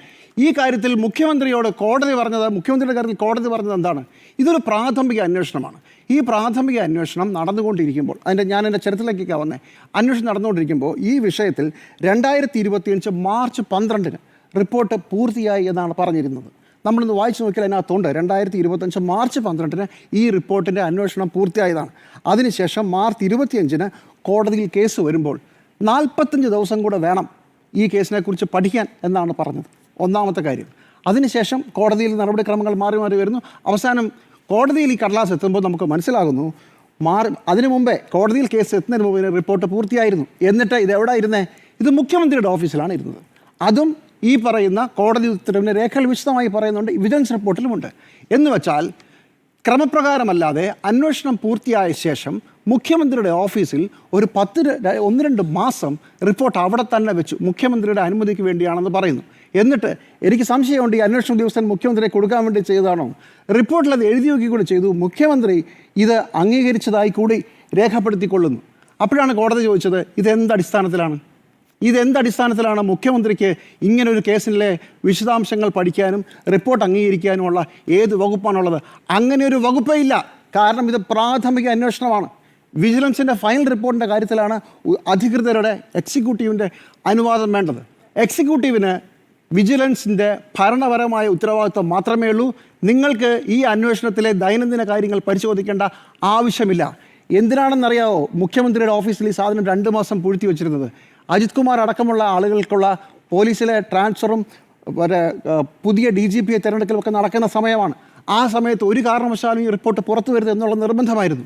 ഈ കാര്യത്തിൽ മുഖ്യമന്ത്രിയുടെ കാര്യത്തിൽ കോടതി പറഞ്ഞത് എന്താണ്? ഇതൊരു പ്രാഥമിക അന്വേഷണമാണ്. ഈ പ്രാഥമിക അന്വേഷണം നടന്നുകൊണ്ടിരിക്കുമ്പോൾ ഞാൻ എൻ്റെ ചരിത്രത്തിലേക്കൊക്കെ വന്നേ, അന്വേഷണം നടന്നുകൊണ്ടിരിക്കുമ്പോൾ ഈ വിഷയത്തിൽ 2025 മാർച്ച് 12 റിപ്പോർട്ട് പൂർത്തിയായി എന്നാണ് പറഞ്ഞിരുന്നത്. നമ്മളിന്ന് വായിച്ചു നോക്കിയാൽ അതിനകത്തുണ്ട് 2025 മാർച്ച് 12 ഈ റിപ്പോർട്ടിൻ്റെ അന്വേഷണം പൂർത്തിയായതാണ്. അതിനുശേഷം മാർച്ച് 25 കോടതിയിൽ കേസ് വരുമ്പോൾ 45 ദിവസം കൂടെ വേണം ഈ കേസിനെക്കുറിച്ച് പഠിക്കാൻ എന്നാണ് പറഞ്ഞത്. ഒന്നാമത്തെ കാര്യം. അതിനുശേഷം കോടതിയിൽ നടപടിക്രമങ്ങൾ മാറി വരുന്നു. അവസാനം കോടതിയിൽ ഈ കടലാസ് എത്തുമ്പോൾ നമുക്ക് മനസ്സിലാകുന്നു അതിനു മുമ്പേ കോടതിയിൽ കേസ് എത്തുന്നതിന് മുമ്പ് റിപ്പോർട്ട് പൂർത്തിയായിരുന്നു. എന്നിട്ട് ഇത് എവിടെ ഇരുന്നേ? ഇത് മുഖ്യമന്ത്രിയുടെ ഓഫീസിലാണ് ഇരുന്നത്. അതും ഈ പറയുന്ന കോടതി ഉത്തരവിൻ്റെ രേഖകൾ വിശദമായി പറയുന്നുണ്ട്, വിജിലൻസ് റിപ്പോർട്ടിലുമുണ്ട്. എന്ന് വെച്ചാൽ ക്രമപ്രകാരമല്ലാതെ അന്വേഷണം പൂർത്തിയായ ശേഷം മുഖ്യമന്ത്രിയുടെ ഓഫീസിൽ ഒരു 1-2 മാസം റിപ്പോർട്ട് അവിടെ തന്നെ വെച്ചു, മുഖ്യമന്ത്രിയുടെ അനുമതിക്ക് വേണ്ടിയാണെന്ന് പറയുന്നു. എന്നിട്ട് എനിക്ക് സംശയമുണ്ട്, ഈ അന്വേഷണ ഉദ്യോഗസ്ഥൻ മുഖ്യമന്ത്രിയെ കൊടുക്കാൻ വേണ്ടി ചെയ്തതാണോ? റിപ്പോർട്ടിൽ അത് എഴുതി വയ്ക്കുക കൂടി ചെയ്തു. മുഖ്യമന്ത്രി ഇത് അംഗീകരിച്ചതായി കൂടി രേഖപ്പെടുത്തിക്കൊള്ളുന്നു. അപ്പോഴാണ് കോടതി ചോദിച്ചത്, ഇതെന്തടിസ്ഥാനത്തിലാണ് മുഖ്യമന്ത്രിക്ക് ഇങ്ങനൊരു കേസിലെ വിശദാംശങ്ങൾ പഠിക്കാനും റിപ്പോർട്ട് അംഗീകരിക്കാനുമുള്ള ഏത് വകുപ്പാണുള്ളത്? അങ്ങനെ ഒരു വകുപ്പേ ഇല്ല. കാരണം ഇത് പ്രാഥമിക അന്വേഷണമാണ്. വിജിലൻസിൻ്റെ ഫൈനൽ റിപ്പോർട്ടിൻ്റെ കാര്യത്തിലാണ് അധികൃതരുടെ എക്സിക്യൂട്ടീവിൻ്റെ അനുവാദം വേണ്ടത്. എക്സിക്യൂട്ടീവിന് വിജിലൻസിൻ്റെ ഭരണപരമായ ഉത്തരവാദിത്വം മാത്രമേ ഉള്ളൂ. നിങ്ങൾക്ക് ഈ അന്വേഷണത്തിലെ ദൈനംദിന കാര്യങ്ങൾ പരിശോധിക്കേണ്ട ആവശ്യമില്ല. എന്തിനാണെന്നറിയാവോ മുഖ്യമന്ത്രിയുടെ ഓഫീസിൽ ഈ സാധനം 2 മാസം പൂഴ്ത്തി വെച്ചിരുന്നത്? അജിത് കുമാർ അടക്കമുള്ള ആളുകൾക്കുള്ള പോലീസിലെ ട്രാൻസ്ഫറും പുതിയ DGPയെ തിരഞ്ഞെടുക്കലൊക്കെ നടക്കുന്ന സമയമാണ്. ആ സമയത്ത് ഒരു കാരണവശാലും ഈ റിപ്പോർട്ട് പുറത്തു വരുന്നത് എന്നുള്ള നിർബന്ധമായിരുന്നു.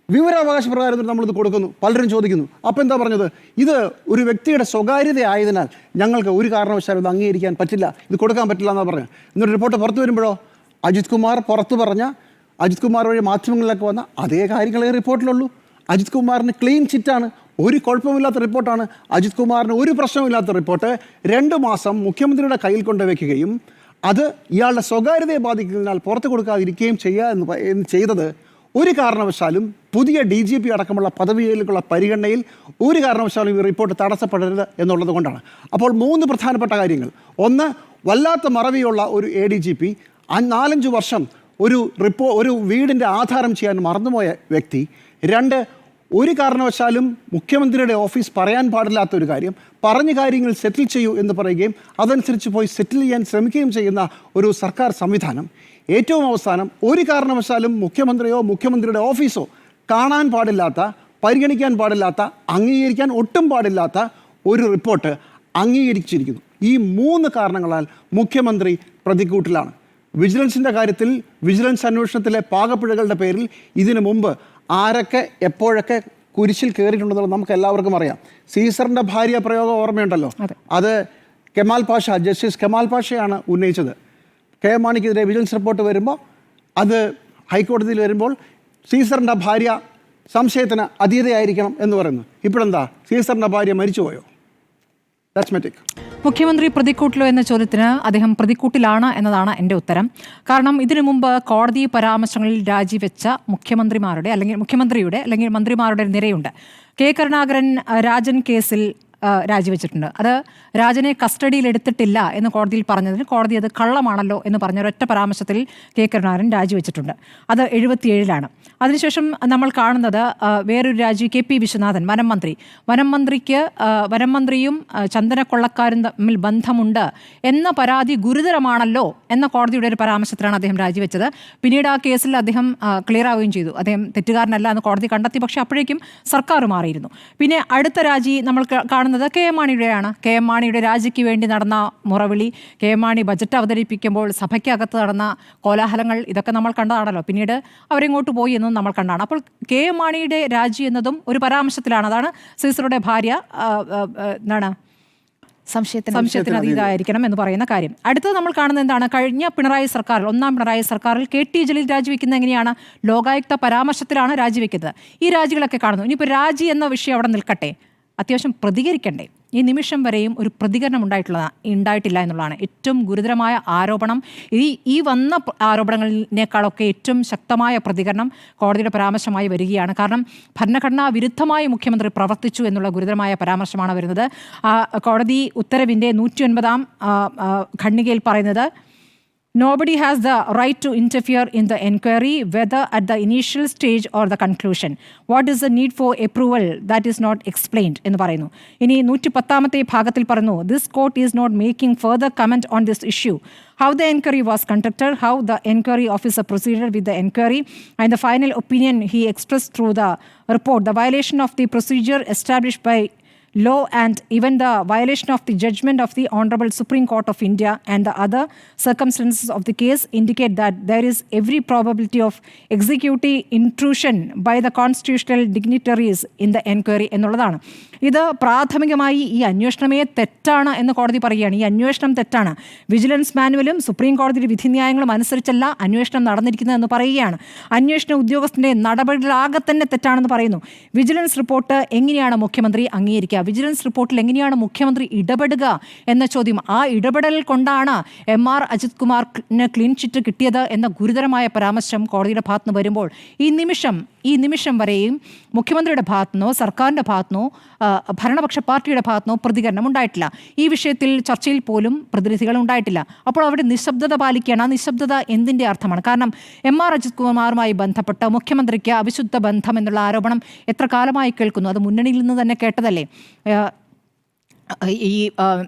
വിവരാവകാശ പ്രകാരം നമ്മളിത് കൊടുക്കുന്നു. പലരും ചോദിക്കുന്നു, അപ്പോൾ എന്താ പറഞ്ഞത്? ഇത് ഒരു വ്യക്തിയുടെ സ്വകാര്യത ആയതിനാൽ ഞങ്ങൾക്ക് ഒരു കാരണവശാലും ഇത് അംഗീകരിക്കാൻ പറ്റില്ല, ഇത് കൊടുക്കാൻ പറ്റില്ല എന്നാണ് പറഞ്ഞത്. എന്നിട്ട് റിപ്പോർട്ട് പുറത്തു വരുമ്പോഴോ അജിത് കുമാർ പുറത്തു പറഞ്ഞ, അജിത് കുമാർ വഴി മാധ്യമങ്ങളിലൊക്കെ വന്ന അതേ കാര്യങ്ങളെ റിപ്പോർട്ടിലുള്ളൂ. അജിത് കുമാറിന് ക്ലീൻ ചിറ്റാണ്, ഒരു കുഴപ്പമില്ലാത്ത റിപ്പോർട്ടാണ്. അജിത് കുമാറിന് ഒരു പ്രശ്നമില്ലാത്ത റിപ്പോർട്ട് 2 മാസം മുഖ്യമന്ത്രിയുടെ കയ്യിൽ കൊണ്ടുവയ്ക്കുകയും അത് ഇയാളുടെ സ്വകാര്യതയെ ബാധിക്കുന്നതിനാൽ പുറത്തു കൊടുക്കാതിരിക്കുകയും ചെയ്തത് ഒരു കാരണവശാലും പുതിയ DGP അടക്കമുള്ള പദവിയിലേക്കുള്ള പരിഗണനയിൽ ഒരു കാരണവശാലും ഈ റിപ്പോർട്ട് തടസ്സപ്പെടരുത് എന്നുള്ളത് കൊണ്ടാണ്. അപ്പോൾ 3 പ്രധാനപ്പെട്ട കാര്യങ്ങൾ. ഒന്ന്, വല്ലാത്ത മറവിയുള്ള ഒരു ADGP 4-5 വർഷം ഒരു വീടിൻ്റെ ആധാരം ചെയ്യാൻ മറന്നുപോയ വ്യക്തി. 2, ഒരു കാരണവശാലും മുഖ്യമന്ത്രിയുടെ ഓഫീസ് പറയാൻ പാടില്ലാത്തൊരു കാര്യം പറഞ്ഞ കാര്യങ്ങൾ സെറ്റിൽ ചെയ്യൂ എന്ന് പറയുകയും അതനുസരിച്ച് പോയി സെറ്റിൽ ചെയ്യാൻ ശ്രമിക്കുകയും ചെയ്യുന്ന ഒരു സർക്കാർ സംവിധാനം. ഏറ്റവും അവസാനം, ഒരു കാരണവശാലും മുഖ്യമന്ത്രിയോ മുഖ്യമന്ത്രിയുടെ ഓഫീസോ കാണാൻ പാടില്ലാത്ത, പരിഗണിക്കാൻ പാടില്ലാത്ത, അംഗീകരിക്കാൻ ഒട്ടും പാടില്ലാത്ത ഒരു റിപ്പോർട്ട് അംഗീകരിച്ചിരിക്കുന്നു. ഈ 3 കാരണങ്ങളാൽ മുഖ്യമന്ത്രി പ്രതിക്കൂട്ടിലാണ്. വിജിലൻസിൻ്റെ കാര്യത്തിൽ വിജിലൻസ് അന്വേഷണത്തിലെ പാകപ്പിഴകളുടെ പേരിൽ ഇതിനു മുമ്പ് ആരൊക്കെ എപ്പോഴൊക്കെ കുരിശിൽ കയറിയിട്ടുണ്ടെന്നുള്ളത് നമുക്ക് എല്ലാവർക്കും അറിയാം. സീസറിൻ്റെ ഭാര്യ പ്രയോഗം ഓർമ്മയുണ്ടല്ലോ, അത് ജസ്റ്റിസ് കെമാൽ പാഷയാണ് ഉന്നയിച്ചത്. കെ മാണിക്കെതിരെ വിജിലൻസ് റിപ്പോർട്ട് വരുമ്പോൾ അത് ഹൈക്കോടതിയിൽ വരുമ്പോൾ സീസറിൻ്റെ ഭാര്യ സംശയത്തിന് അതീതയായിരിക്കണം എന്ന് പറയുന്നു. ഇപ്പോഴെന്താ, സീസറിൻ്റെ ഭാര്യ മരിച്ചുപോയോ? ദാറ്റ്സ് മുഖ്യമന്ത്രി പ്രതിക്കൂട്ടിലോ എന്ന ചോദ്യത്തിന് അദ്ദേഹം പ്രതിക്കൂട്ടിലാണ് എന്നതാണ് എൻ്റെ ഉത്തരം. കാരണം ഇതിനു മുമ്പ് കോടതി പരാമർശങ്ങളിൽ രാജിവെച്ച മുഖ്യമന്ത്രിയുടെ അല്ലെങ്കിൽ മന്ത്രിമാരുടെ നിരയുണ്ട്. കെ കരുണാകരൻ രാജൻ കേസിൽ രാജിവെച്ചിട്ടുണ്ട്. അത് രാജനെ കസ്റ്റഡിയിൽ എടുത്തിട്ടില്ല എന്ന് കോടതിയിൽ പറഞ്ഞതിന് കോടതി അത് കള്ളമാണല്ലോ എന്ന് പറഞ്ഞ ഒരൊറ്റ പരാമർശത്തിൽ കെ കരുണാകരൻ രാജിവെച്ചിട്ടുണ്ട്. അത് 77-ലാണ്. അതിനുശേഷം നമ്മൾ കാണുന്നത് വേറൊരു രാജി, KP വിശ്വനാഥൻ, വനം മന്ത്രിയും ചന്ദനക്കൊള്ളക്കാരും തമ്മിൽ ബന്ധമുണ്ട് എന്ന പരാതി ഗുരുതരമാണല്ലോ എന്ന കോടതിയുടെ ഒരു പരാമർശത്തിലാണ് അദ്ദേഹം രാജിവെച്ചത്. പിന്നീട് ആ കേസിൽ അദ്ദേഹം ക്ലിയർ ആവുകയും ചെയ്തു, അദ്ദേഹം തെറ്റുകാരനല്ല എന്ന് കോടതി കണ്ടെത്തി. പക്ഷേ അപ്പോഴേക്കും സർക്കാർ മാറിയിരുന്നു. പിന്നെ അടുത്ത രാജി നമ്മൾ കാണുന്നത് കെ എം മാണിയുടെയാണ്. കെ എം മാണിയുടെ രാജിക്ക് വേണ്ടി നടന്ന മുറവിളി, കെ എം മാണി ബജറ്റ് അവതരിപ്പിക്കുമ്പോൾ സഭയ്ക്കകത്ത് നടന്ന കോലാഹലങ്ങൾ, ഇതൊക്കെ നമ്മൾ കണ്ടതാണല്ലോ. പിന്നീട് അവരെങ്ങോട്ട് പോയി എന്നും നമ്മൾ കണ്ടാണ്. അപ്പോൾ കെ എം മാണിയുടെ രാജി എന്നതും ഒരു പരാമർശത്തിലാണ്. അതാണ് സീസറുടെ ഭാര്യ സംശയത്തിന് അതീതമായിരിക്കണം എന്ന് പറയുന്ന കാര്യം. അടുത്തത് നമ്മൾ കാണുന്നത് എന്താണ്? കഴിഞ്ഞ പിണറായി സർക്കാരിൽ, 1ാം പിണറായി സർക്കാരിൽ KT ജലീൽ രാജിവെക്കുന്നത് എങ്ങനെയാണ്? ലോകായുക്ത പരാമർശത്തിലാണ് രാജിവെക്കുന്നത്. ഈ രാജികളൊക്കെ കാണുന്നു. ഇനിയിപ്പോൾ രാജി എന്ന വിഷയം അവിടെ നിൽക്കട്ടെ, അത്യാവശ്യം പ്രതികരിക്കണ്ടേ? ഈ നിമിഷം വരെയും ഒരു പ്രതികരണം ഉണ്ടായിട്ടില്ല എന്നുള്ളതാണ് ഏറ്റവും ഗുരുതരമായ ആരോപണം. ഈ വന്ന ആരോപണങ്ങളിനേക്കാളൊക്കെ ഏറ്റവും ശക്തമായ പ്രതികരണം കോടതിയുടെ പരാമർശമായി വരികയാണ്. കാരണം ഭരണഘടനാ വിരുദ്ധമായി മുഖ്യമന്ത്രി പ്രവർത്തിച്ചു എന്നുള്ള ഗുരുതരമായ പരാമർശമാണ് വരുന്നത്. കോടതി ഉത്തരവിൻ്റെ 109-ാം ഖണ്ഡികയിൽ പറയുന്നത്, Nobody has the right to interfere in the inquiry, whether at the initial stage or the conclusion. What is the need for approval that is not explained എന്ന് പറയുന്നു. ഇനി 110-ാമത്തെ ഭാഗത്തിൽ പറയുന്നു, This court is not making further comment on this issue. How the inquiry was conducted, how the inquiry officer proceeded with the inquiry, and the final opinion he expressed through the report. The violation of the procedure established by law and even the violation of the judgment of the Honorable Supreme Court of India and the other circumstances of the case indicate that there is every probability of executive intrusion by the constitutional dignitaries in the inquiry എന്നുള്ളതാണ്. ഇത് പ്രാഥമികമായി ഈ അന്വേഷണമേ തെറ്റാണ് എന്ന് കോടതി പറയുകയാണ്. ഈ അന്വേഷണം തെറ്റാണ്. വിജിലൻസ് മാനുവലും സുപ്രീം കോടതിയുടെ വിധിന്യായങ്ങളും അനുസരിച്ചല്ല അന്വേഷണം നടന്നിരിക്കുന്നതെന്ന് പറയുകയാണ്. അന്വേഷണ ഉദ്യോഗസ്ഥന്റെ നടപടികളാകെ തന്നെ തെറ്റാണെന്ന് പറയുന്നു. വിജിലൻസ് റിപ്പോർട്ട് എങ്ങനെയാണ് മുഖ്യമന്ത്രി അംഗീകരിക്കുക? വിജിലൻസ് റിപ്പോർട്ടിൽ എങ്ങനെയാണ് മുഖ്യമന്ത്രി ഇടപെടുക എന്ന ചോദ്യം. ആ ഇടപെടൽ കൊണ്ടാണ് MR അജിത് കുമാറിന് ക്ലീൻ ചിറ്റ് കിട്ടിയത് എന്ന ഗുരുതരമായ പരാമർശം കോടതിയുടെ ഭാഗത്തുനിന്ന് വരുമ്പോൾ ഈ നിമിഷം വരെയും മുഖ്യമന്ത്രിയുടെ ഭാഗത്തുനിന്നോ സർക്കാരിൻ്റെ ഭാഗത്തുനിന്നോ ഭരണപക്ഷ പാർട്ടിയുടെ ഭാഗത്തുനിന്നോ പ്രതികരണം ഉണ്ടായിട്ടില്ല. ഈ വിഷയത്തിൽ ചർച്ചയിൽ പോലും പ്രതിനിധികൾ ഉണ്ടായിട്ടില്ല. അപ്പോൾ അവിടെ നിശബ്ദത പാലിക്കുകയാണ്. ആ നിശബ്ദത എന്തിൻ്റെ അർത്ഥമാണ്? കാരണം MR അജിത് കുമാറുമായി ബന്ധപ്പെട്ട് മുഖ്യമന്ത്രിക്ക് അവിശുദ്ധ ബന്ധം എന്നുള്ള ആരോപണം എത്ര കാലമായി കേൾക്കുന്നു? അത് മുന്നണിയിൽ നിന്ന് തന്നെ കേട്ടതല്ലേ? ഈ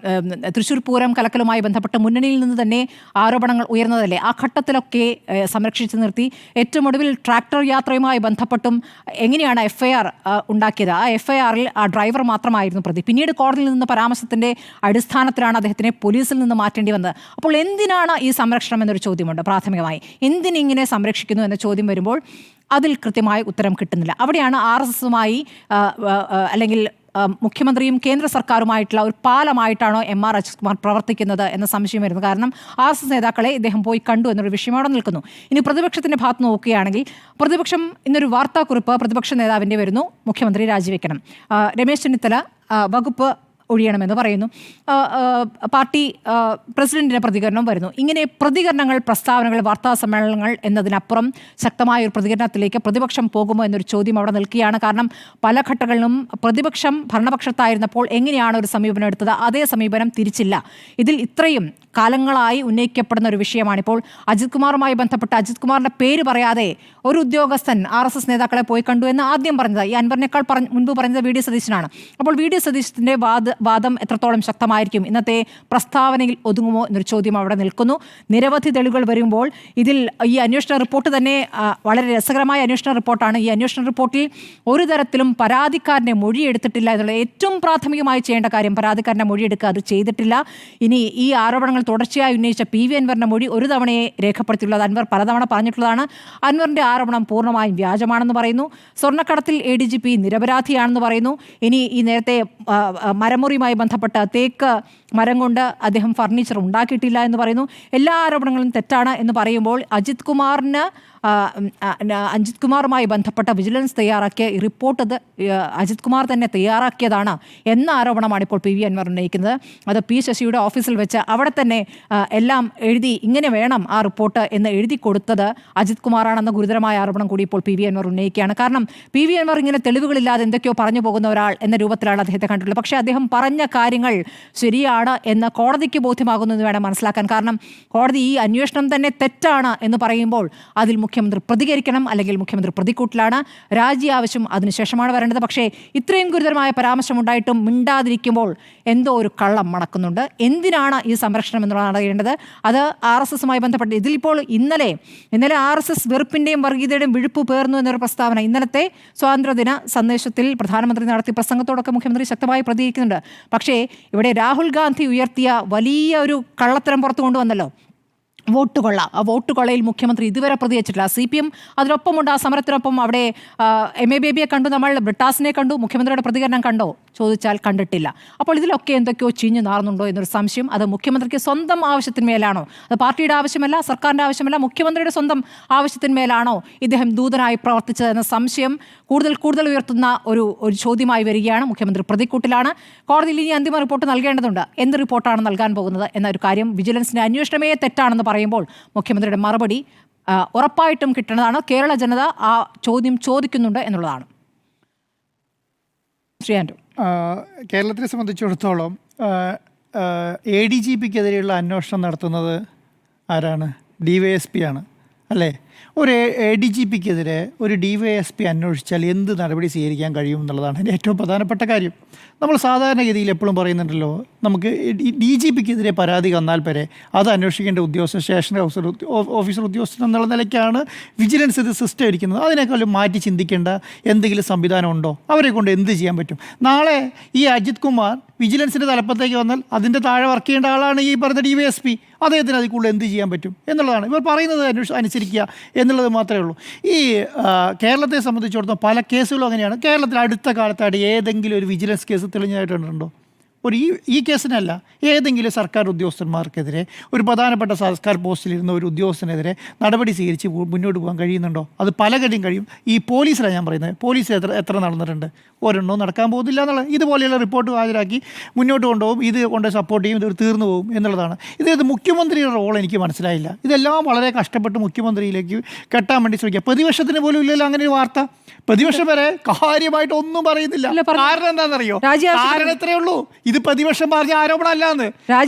തൃശ്ശൂർ പൂരം കലക്കലുമായി ബന്ധപ്പെട്ട് മുന്നണിയിൽ നിന്ന് തന്നെ ആരോപണങ്ങൾ ഉയർന്നതല്ലേ? ആ ഘട്ടത്തിലൊക്കെ സംരക്ഷിച്ചു നിർത്തി ഏറ്റവും ഒടുവിൽ ട്രാക്ടർ യാത്രയുമായി ബന്ധപ്പെട്ടും എങ്ങനെയാണ് FIR ഉണ്ടാക്കിയത്? ആ FIRൽ ആ ഡ്രൈവർ മാത്രമായിരുന്നു പ്രതി. പിന്നീട് കോടതിയിൽ നിന്ന് പരാമർശത്തിൻ്റെ അടിസ്ഥാനത്തിലാണ് അദ്ദേഹത്തിനെ പോലീസിൽ നിന്ന് മാറ്റേണ്ടി വന്നത്. അപ്പോൾ എന്തിനാണ് ഈ സംരക്ഷണം എന്നൊരു ചോദ്യമുണ്ട് പ്രാഥമികമായി. എന്തിനിങ്ങനെ സംരക്ഷിക്കുന്നു എന്ന ചോദ്യം വരുമ്പോൾ അതിൽ കൃത്യമായ ഉത്തരം കിട്ടുന്നില്ല. അവിടെയാണ് RSSുമായി അല്ലെങ്കിൽ മുഖ്യമന്ത്രിയും കേന്ദ്ര സർക്കാരുമായിട്ടുള്ള ഒരു പാലമായിട്ടാണോ MR അജിത് കുമാർ പ്രവർത്തിക്കുന്നത് എന്ന സംശയം വരുന്നു. കാരണം RSS നേതാക്കളെ ഇദ്ദേഹം പോയി കണ്ടു എന്നൊരു വിഷയം അവിടെ നിൽക്കുന്നു. ഇനി പ്രതിപക്ഷത്തിൻ്റെ ഭാഗത്ത് നോക്കുകയാണെങ്കിൽ പ്രതിപക്ഷം ഇന്നൊരു വാർത്താക്കുറിപ്പ് പ്രതിപക്ഷ നേതാവിൻ്റെ വരുന്നു. മുഖ്യമന്ത്രി രാജിവെക്കണം. രമേശ് ചെന്നിത്തല വകുപ്പ് ഒഴിയണമെന്ന് പറയുന്നു. പാർട്ടി പ്രസിഡന്റിൻ്റെ പ്രതികരണം വരുന്നു. ഇങ്ങനെ പ്രതികരണങ്ങൾ, പ്രസ്താവനകൾ, വാർത്താ സമ്മേളനങ്ങൾ എന്നതിനപ്പുറം ശക്തമായ ഒരു പ്രതികരണത്തിലേക്ക് പ്രതിപക്ഷം പോകുമോ എന്നൊരു ചോദ്യം അവിടെ നിൽക്കുകയാണ്. കാരണം പല ഘട്ടങ്ങളിലും പ്രതിപക്ഷം ഭരണപക്ഷത്തായിരുന്നപ്പോൾ എങ്ങനെയാണ് ഒരു സമീപനം എടുത്തത്? അതേ സമീപനം തിരിച്ചില്ല. ഇതിൽ ഇത്രയും കാലങ്ങളായി ഉന്നയിക്കപ്പെടുന്ന ഒരു വിഷയമാണിപ്പോൾ. അജിത് കുമാറുമായി ബന്ധപ്പെട്ട് അജിത് കുമാറിൻ്റെ പേര് പറയാതെ ഒരു ഉദ്യോഗസ്ഥൻ RSS നേതാക്കളെ പോയി കണ്ടു എന്ന് ആദ്യം പറഞ്ഞത് ഈ അൻവറിനേക്കാൾ മുൻപ് പറഞ്ഞത് VD സതീശനാണ്. അപ്പോൾ VD സതീശൻ്റെ വാദം എത്രത്തോളം ശക്തമായിരിക്കും? ഇന്നത്തെ പ്രസ്താവനയിൽ ഒതുങ്ങുമോ എന്നൊരു ചോദ്യം അവിടെ നിൽക്കുന്നു. നിരവധി തെളിവുകൾ വരുമ്പോൾ ഇതിൽ ഈ അന്വേഷണ റിപ്പോർട്ട് തന്നെ വളരെ രസകരമായ അന്വേഷണ റിപ്പോർട്ടാണ്. ഈ അന്വേഷണ റിപ്പോർട്ടിൽ ഒരു തരത്തിലും പരാതിക്കാരൻ്റെ മൊഴി എടുത്തിട്ടില്ല എന്നുള്ള ഏറ്റവും പ്രാഥമികമായി ചെയ്യേണ്ട കാര്യം. പരാതിക്കാരൻ്റെ മൊഴി എടുക്കുക, അത് ചെയ്തിട്ടില്ല. ഇനി ഈ ആരോപണങ്ങൾ തുടർച്ചയായി ഉന്നയിച്ച PV അൻവറിൻ്റെ മൊഴി ഒരു തവണയെ രേഖപ്പെടുത്തിയുള്ളത്. അൻവർ പലതവണ പറഞ്ഞിട്ടുള്ളതാണ്. അൻവറിൻ്റെ ആരോപണം പൂർണ്ണമായും വ്യാജമാണെന്ന് പറയുന്നു. സ്വർണ്ണക്കടത്തിൽ ADGP നിരപരാധിയാണെന്ന് പറയുന്നു. ഇനി ഈ നേരത്തെ മരമുറിയുമായി ബന്ധപ്പെട്ട തേക്ക് മരം കൊണ്ട് അദ്ദേഹം ഫർണിച്ചർ ഉണ്ടാക്കിയിട്ടില്ല എന്ന് പറയുന്നു. എല്ലാ ആരോപണങ്ങളും തെറ്റാണ് എന്ന് പറയുമ്പോൾ അജിത് കുമാറുമായി ബന്ധപ്പെട്ട വിജിലൻസ് തയ്യാറാക്കിയ ഈ റിപ്പോർട്ട് അത് അജിത് കുമാർ തന്നെ തയ്യാറാക്കിയതാണ് എന്ന ആരോപണമാണ് ഇപ്പോൾ PV അൻവർ ഉന്നയിക്കുന്നത്. അത് P ശശിയുടെ ഓഫീസിൽ വെച്ച് അവിടെ തന്നെ എല്ലാം എഴുതി ഇങ്ങനെ വേണം ആ റിപ്പോർട്ട് എന്ന് എഴുതി കൊടുത്തത് അജിത് കുമാറാണെന്ന ഗുരുതരമായ ആരോപണം കൂടി ഇപ്പോൾ PV അൻവർ ഉന്നയിക്കുകയാണ്. കാരണം PV അൻവർ ഇങ്ങനെ തെളിവുകളില്ലാതെ എന്തൊക്കെയോ പറഞ്ഞു പോകുന്ന ഒരാൾ എന്ന രൂപത്തിലാണ് അദ്ദേഹത്തെ കണ്ടിട്ടുള്ളത്. പക്ഷേ അദ്ദേഹം പറഞ്ഞ കാര്യങ്ങൾ ശരിയാണ് എന്ന് കോടതിക്ക് ബോധ്യമാകുന്നു എന്ന് വേണം മനസ്സിലാക്കാൻ. കാരണം കോടതി ഈ അന്വേഷണം തന്നെ തെറ്റാണ് എന്ന് പറയുമ്പോൾ അതിൽ മുഖ്യമന്ത്രി പ്രതികരിക്കണം, അല്ലെങ്കിൽ മുഖ്യമന്ത്രി പ്രതിക്കൂട്ടിലാണ്. രാജി ആവശ്യം അതിനുശേഷമാണ് വരേണ്ടത്. പക്ഷേ ഇത്രയും ഗുരുതരമായ പരാമർശം ഉണ്ടായിട്ടും മിണ്ടാതിരിക്കുമ്പോൾ എന്തോ ഒരു കള്ളം മണക്കുന്നുണ്ട്. എന്തിനാണ് ഈ സംരക്ഷണം എന്നുള്ളതാണ് അറിയേണ്ടത്. അത് RSSുമായി ബന്ധപ്പെട്ട് ഇതിലിപ്പോൾ ഇന്നലെ RSS വെറുപ്പിൻ്റെയും വർഗീയതയുടെയും വിഴുപ്പ് പേർന്നു എന്നൊരു പ്രസ്താവന ഇന്നലത്തെ സ്വാതന്ത്ര്യദിന സന്ദേശത്തിൽ പ്രധാനമന്ത്രി നടത്തിയ പ്രസംഗത്തോടൊക്കെ മുഖ്യമന്ത്രി ശക്തമായി പ്രതികരിക്കുന്നുണ്ട്. പക്ഷേ ഇവിടെ രാഹുൽ ഗാന്ധി ഉയർത്തിയ വലിയ ഒരു കള്ളത്തരം പുറത്തു കൊണ്ടുവന്നല്ലോ, വോട്ടുകൊള്ള. ആ വോട്ടുകൊള്ളയിൽ മുഖ്യമന്ത്രി ഇതുവരെ പ്രതികരിച്ചിട്ടില്ല. CPM അതിനൊപ്പമുണ്ട്. ആ സമരത്തിനൊപ്പം അവിടെ MA ബേബിയെ കണ്ടു, നമ്മൾ ബ്രിട്ടാസിനെ കണ്ടു. മുഖ്യമന്ത്രിയുടെ പ്രതികരണം കണ്ടോ ചോദിച്ചാൽ കണ്ടിട്ടില്ല. അപ്പോൾ ഇതിലൊക്കെ എന്തൊക്കെയോ ചീഞ്ഞു നാറുന്നുണ്ടോ എന്നൊരു സംശയം. അത് മുഖ്യമന്ത്രിക്ക് സ്വന്തം ആവശ്യത്തിന്മേലാണോ? അത് പാർട്ടിയുടെ ആവശ്യമല്ല, സർക്കാരിൻ്റെ ആവശ്യമല്ല, മുഖ്യമന്ത്രിയുടെ സ്വന്തം ആവശ്യത്തിന്മേലാണോ ഇദ്ദേഹം ദൂതനായി പ്രവർത്തിച്ചത് എന്ന സംശയം കൂടുതൽ ഉയർത്തുന്ന ഒരു ചോദ്യമായി വരികയാണ്. മുഖ്യമന്ത്രി പ്രതിക്കൂട്ടിലാണ്. കോടതിയിൽ ഇനി അന്തിമ റിപ്പോർട്ട് നൽകേണ്ടതുണ്ട്. എന്ത് റിപ്പോർട്ടാണ് നൽകാൻ പോകുന്നത് എന്നൊരു കാര്യം. വിജിലൻസിൻ്റെ അന്വേഷണമേ തെറ്റാണെന്ന് പറയുമ്പോൾ മുഖ്യമന്ത്രിയുടെ മറുപടി ഉറപ്പായിട്ടും കിട്ടേണ്ടതാണ്. കേരള ജനത ആ ചോദ്യം ചോദിക്കുന്നുണ്ട് എന്നുള്ളതാണ്. ശ്രീ ആൻഡ്രു, കേരളത്തിനെ സംബന്ധിച്ചിടത്തോളം ADGPക്കെതിരെയുള്ള അന്വേഷണം നടത്തുന്നത് ആരാണ്? DYSP ആണ് അല്ലേ? ഒരു ADGPക്കെതിരെ ഒരു DYSP അന്വേഷിച്ചാൽ എന്ത് നടപടി സ്വീകരിക്കാൻ കഴിയും എന്നുള്ളതാണ് എൻ്റെ ഏറ്റവും പ്രധാനപ്പെട്ട കാര്യം. നമ്മൾ സാധാരണഗതിയിൽ എപ്പോഴും പറയുന്നുണ്ടല്ലോ, നമുക്ക് DGPക്കെതിരെ പരാതി വന്നാൽ വരെ അത് അന്വേഷിക്കേണ്ട ഉദ്യോഗസ്ഥൻ സ്റ്റേഷൻ ഓഫീസർ ഉദ്യോഗസ്ഥൻ എന്നുള്ള നിലയ്ക്കാണ് വിജിലൻസ് ഇത് സിസ്റ്റം ഇരിക്കുന്നത്. അതിനേക്കാളും മാറ്റി ചിന്തിക്കേണ്ട എന്തെങ്കിലും സംവിധാനം ഉണ്ടോ? അവരെ കൊണ്ട് എന്ത് ചെയ്യാൻ പറ്റും? നാളെ ഈ അജിത് കുമാർ വിജിലൻസിൻ്റെ തലപ്പത്തേക്ക് വന്നാൽ അതിൻ്റെ താഴെ വർക്ക് ചെയ്യേണ്ട ആളാണ് ഈ പറഞ്ഞ DYSP. അദ്ദേഹത്തിന് അതിൽ കൂടുതൽ എന്ത് ചെയ്യാൻ പറ്റും എന്നുള്ളതാണ്. ഇവർ പറയുന്നത് അനുസരിക്കുക, എന്നുള്ളത് മാത്രമേ ഉള്ളൂ. ഈ കേരളത്തെ സംബന്ധിച്ചിടത്തോളം പല കേസുകളും അങ്ങനെയാണ്. കേരളത്തിൽ അടുത്ത കാലത്തായിട്ട് ഏതെങ്കിലും ഒരു വിജിലൻസ് കേസ് തെളിഞ്ഞായിട്ടുണ്ടോ? ഈ കേസിനല്ല, ഏതെങ്കിലും സർക്കാർ ഉദ്യോഗസ്ഥന്മാർക്കെതിരെ ഒരു പ്രധാനപ്പെട്ട സർക്കാർ പോസ്റ്റിലിരുന്ന ഒരു ഉദ്യോഗസ്ഥനെതിരെ നടപടി സ്വീകരിച്ച് മുന്നോട്ട് പോകാൻ കഴിയുന്നുണ്ടോ? അത് പലകടിയും കഴിയും. ഈ പോലീസിലാണ് ഞാൻ പറയുന്നത്. പോലീസ് എത്ര നടന്നിട്ടുണ്ട്? ഒരെണ്ണവും നടക്കാൻ പോകുന്നില്ല എന്നുള്ളത്. ഇതുപോലെയുള്ള റിപ്പോർട്ട് ഹാജരാക്കി മുന്നോട്ട് കൊണ്ടുപോകും, ഇത് കൊണ്ട് സപ്പോർട്ട് ചെയ്യും, ഇത് തീർന്നു പോകും എന്നുള്ളതാണ്. ഇത് മുഖ്യമന്ത്രിയുടെ റോൾ എനിക്ക് മനസ്സിലായില്ല. ഇതെല്ലാം വളരെ കഷ്ടപ്പെട്ട് മുഖ്യമന്ത്രിയിലേക്ക് കെട്ടാൻ വേണ്ടി ശ്രമിക്കുക. പ്രതിപക്ഷത്തിന് പോലും ഇല്ലല്ലോ അങ്ങനെ ഒരു വാർത്ത. പ്രതിപക്ഷം വരെ കാര്യമായിട്ട് ഒന്നും പറയുന്നില്ല. കാരണം എന്താണെന്നറിയോ? കാരണം എത്രയേ ഉള്ളൂ, ഇത് പ്രതിപക്ഷം പറഞ്ഞ ആരോപണം അല്ലാന്ന്.